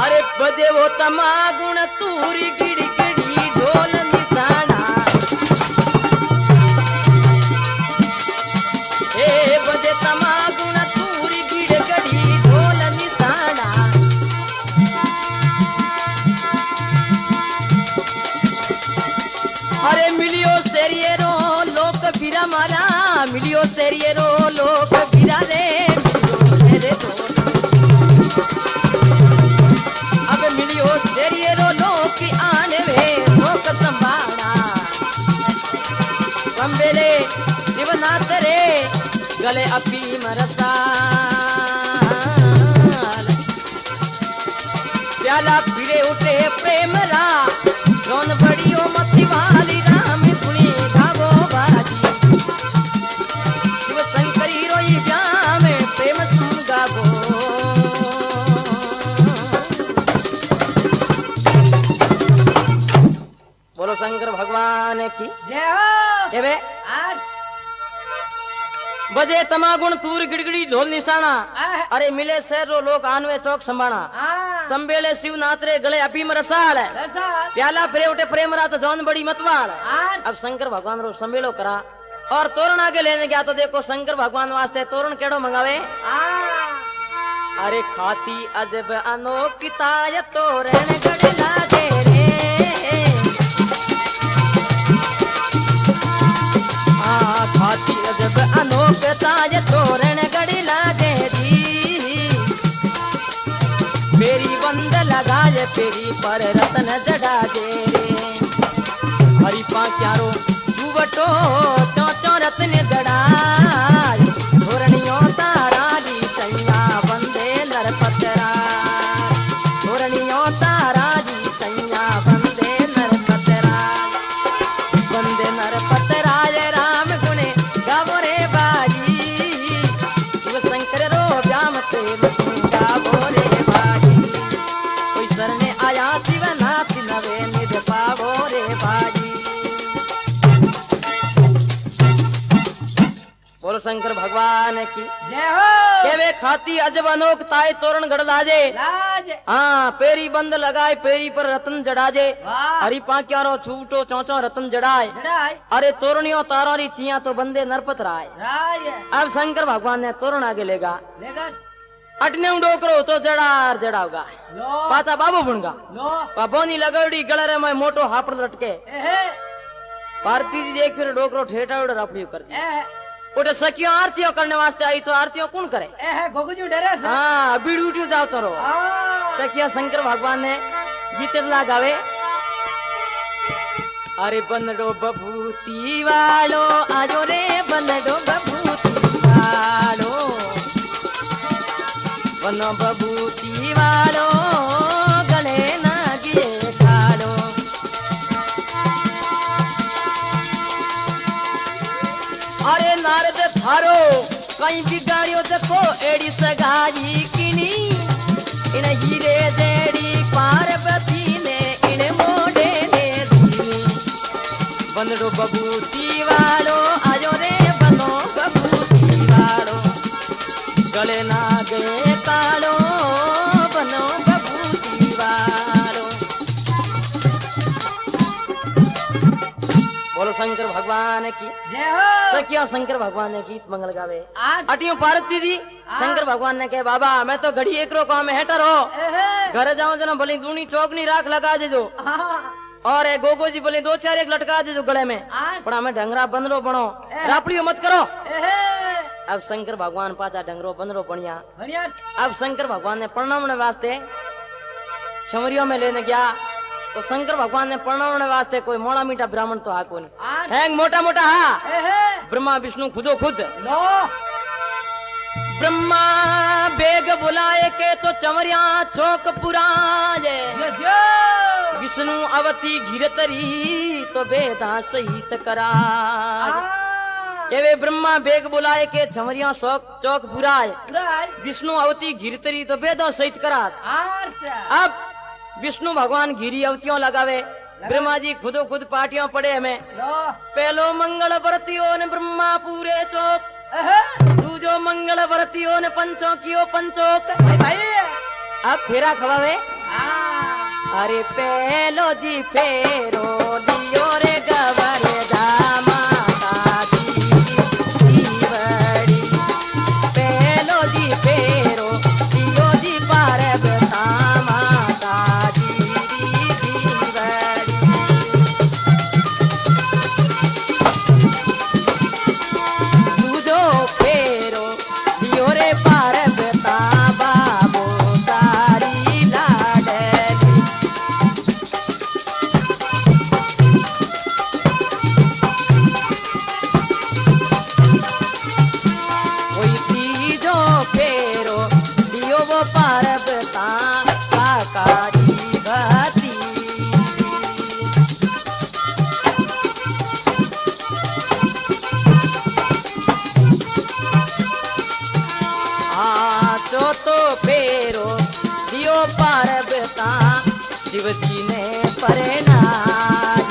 अरे बजे वो तमागुण तूरी गिड़ी गिड़ी ढोल निशाना ए बजे तमागुण तूरी गिड़ी गिड़ी ढोल निशाना अरे मिलियो सेरियरो लोक बिरा मारा मिलियो सेरियरो लोक बिरा रे मिलियो अब मिलियो सेरियरो लोक आने में लोक संभाना संबेले शिवनाथ रे गले अपी मरसा प्याला पीड़े उठे प्रेम रा रोन बड़ियो मथी वाली राम पुणी गावो बाजी शिव शंकरी रोई ब्याम प्रेम सुन गावो बोलो शंकर भगवान की जय हो केवे आज बजे तमागुण तूर गिड़गिड़ी ढोल निशाना आह। अरे मिले शहरो लोग आनवे चौक संभाना हाँ संबेले शिवनाथ रे गले अभीम रसाल रसाल प्याला फिरे उठे प्रेम रात जौन बड़ी मतवाल आज अब शंकर भगवान रो संबेलो करा और तोरण आगे लेने गया तो देखो शंकर भगवान वास्ते तोरण केड़ो मंगावे अरे खाती अजब अनोखिता ये तोरण गड़ लागे रे खाती अजब अनोखिता ये तोरण गड़ लागे जी मेरी बंद लगाए पेरी पर रतन जड़ा दे रे हरी पाक्यारो जुवटो चौ चौ रतन जड़ाई धोरणियों तारा दी सैया बंदे नरपतरा धोरणियों तारा दी सैया बंदे नरपतरा बंदे नरपतरा जय राम गुणे गावो रे बाजी शिव शंकर रो व्याम प्रेम गावो रे बाजी कोई सरने आया शिवनाथ नवे निज पावो रे बाजी बोलो शंकर भगवान की जय हो केवे खाती अजब अनोख ताए तोरण गढ़ लाजे लाज हाँ पेरी बंद लगाए पेरी पर रतन जड़ाजे वाह हरी पाक्यारो छूटो चौचो रतन जड़ाए जड़ाई अरे तोरणियों तारारी चिया तो बंदे नरपत राय राज अब शंकर भगवान ने तोरण आगे लेगा लेकर अटने डोकरो तो जड़ार जड़ावगा लो पाचा बाबू बुणगा लो बोनी लगड़ी गलरे में मोटो हापड़ लटके एहे भारती जी देख फिर डोकरो ठेठा उड़ रपड़ी कर दी एहे उठे सखियों आरतियों करने वास्ते आई तो आरतियों कौन करे एहे गोगजू डरे से हाँ बीड़ उठी जाओ तो रो सखिया शंकर भगवान ने गीत लगावे अरे बनडो बभूती वालो आजो रे बनडो बभूती वालो बनो बभूती वालो गले ना गिए खालो अरे नारद थारो कहीं बिगाड़ियो देखो एड़ी सगाई किनी इन हीरे देड़ी पार्वती ने इन मोड़े ने दीनी बंदड़ो बबूती वालो आजो रे बनो बबूती वालो गले ना गए कालो बनो बबूती वालो बोलो शंकर भगवान की जय हो सखिया शंकर भगवान ने गीत मंगल गावे आज अटियो पार्वती जी शंकर भगवान ने कहे बाबा मैं तो घड़ी एकरो काम है हेटर हो एहे घर जाऊं जना भले दूनी चौकनी राख लगा देजो हाँ और ए गोगो जी बोले दो चार एक लटका देजो गले में आज पण हमें ढंगरा बंदरो बनो रापड़ियो मत करो एहे अब शंकर भगवान पाचा ढंगरो बंदरो बनिया बढ़िया अब शंकर भगवान ने प्रणामने वास्ते छमरियों में लेने गया तो शंकर भगवान ने प्रणामने वास्ते कोई मोड़ा मीठा ब्राह्मण तो आको नहीं आज हैंग मोटा मोटा हा एहे ब्रह्मा विष्णु खुदो खुद लो ब्रह्मा बेग बुलाए के तो चमरिया चौक पुराजे जो जो विष्णु अवती घिरतरी तो बेदा सहित करा के वे ब्रह्मा बेग बुलाए के चमरिया चौक पुराए राज विष्णु अवती घिरतरी तो बेदा सहित करा आज अब विष्णु भगवान घिरी अवतियों लगावे ब्रह्मा जी खुदो खुद पाटियों पड़े हमें लो पहलो मंगल व्रतियों ने ब्रह्मा पूरे चौक एहे दूजो मंगल व्रतियों ने पंचों कियो पंचोक भाई भाई अब फेरा खवावे अरे पहलो जी फेरो लियो रे गवर दामा बड़ी पहलो जी फेरो लियो जी पारब तामा दूजो फेरो लियो रे पारब ताबा तो फेरो दियो पारबता शिव जी ने परनाई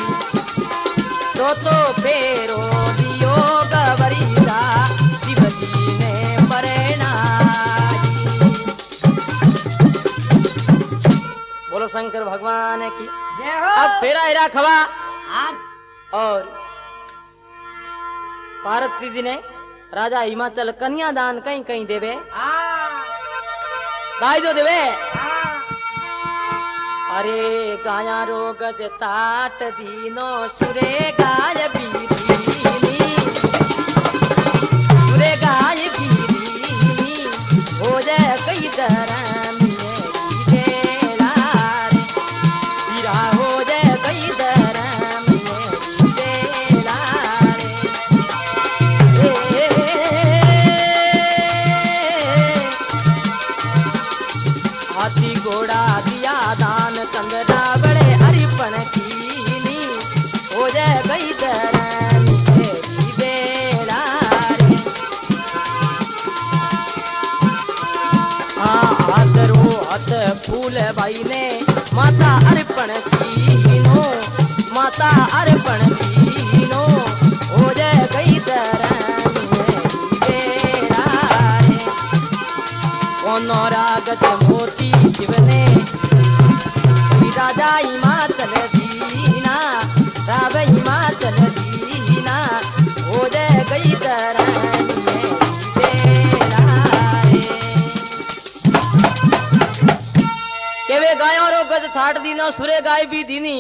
तो फेरो दियो गवरीदा शिव जी ने परनाई। बोलो शंकर भगवान की जय हो। अब फेरा हेरा खवा आज और पार्वती जी ने राजा हिमाचल कन्यादान कहीं कहीं देवे गाय जो देवे अरे गाया रोगज ताट दीनो सुरे गाय बीरी सुरे गाय बीरी हो जाए कई दरम हो जाए कई दरम हाथी घोड़ा दिया दान चंद्रा बड़े हरिपन कीनी हो जाए गई दरन तेरी बेला रे हाथ रो हाथ फूल भाई ने माता अर्पण कीनो माता अर्पण कीनो हो जाए गई दरन तेरी बेला रे रागत मोती शिव ने राजा हिमाचल दीना राव हिमाचल दीना हो जाए गई दरन केवे गायों रो गज थाट दीनो सुरे गाय भी दीनी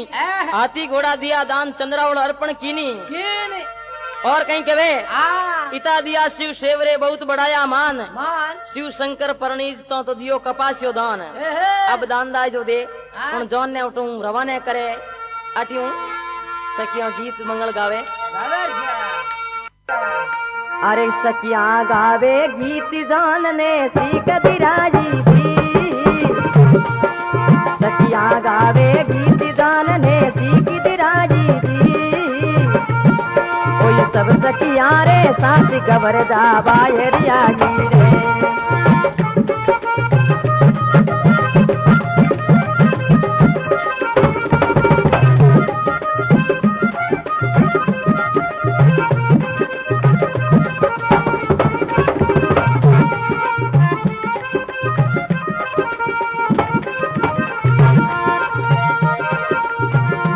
हाथी घोड़ा दिया दान चंद्रावल अर्पण कीनी और कहीं कहे इता दिया शिव सेवरे बहुत बढ़ाया मान शिव शंकर परनीज तो दियो कपासियो दान अब दान दाय जो दे उन जौन ने उठूं रवाने करे अटियूं सखियों गीत मंगल गावे अरे सखियां गावे गीत जान ने सीख दिराजी थी सखियां गावे गीत जान ने सीख दिराजी थी सब सखिया रे साथ गवर दा बायरिया रे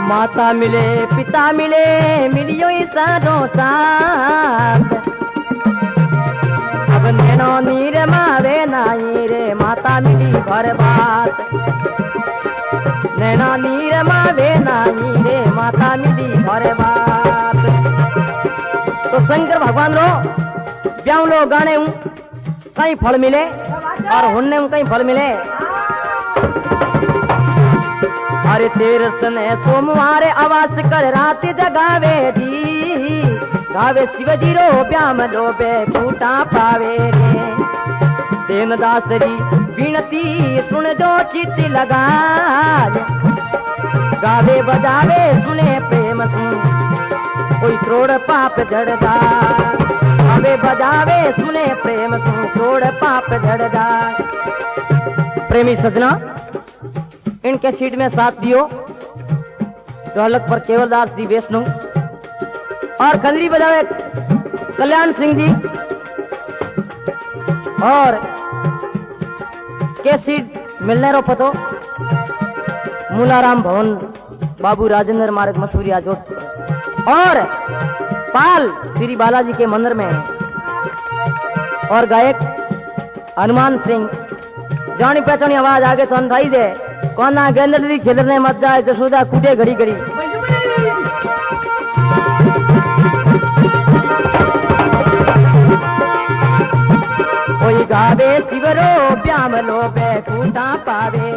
माता मिले पिता मिले मिलियो सारो साथ अब नैनो नीर मावे नाई रे माता मिली भर बात नैनो नीर मावे नाई रे माता मिली भर बात। तो शंकर भगवान रो ब्याह लो गाने हूँ कहीं फल मिले और हुन्ने हूँ कहीं फल मिले अरे तेरस ने सोमवार आवास कर रात जगावे जी गावे शिव जी रो ब्याम लोबे फूटा पावे रे देनदास री विनती सुन जो चित लगा गावे बजावे सुने प्रेम सुन कोई करोड़ पाप जड़दा गावे बजावे सुने प्रेम सुन करोड़ पाप जड़दा। प्रेमी सजना इनके सीट में साथ दियो ढोलक पर केवलदास जी वैष्णु और खंजरी बजावे कल्याण सिंह जी और के सीट मिलने रो पतो मूलाराम भवन बाबू राजेंद्र मार्ग मसूरिया जोधपुर और पाल श्री बालाजी के मंदिर में है। और गायक हनुमान सिंह जानी पहचानी आवाज आगे तो अंधाई दे कोना गेंदड़ी खेलने मत जाए जसोदा कूटे घड़ी घड़ी कोई गावे शिवरो ब्याम लो बे कूटा पावे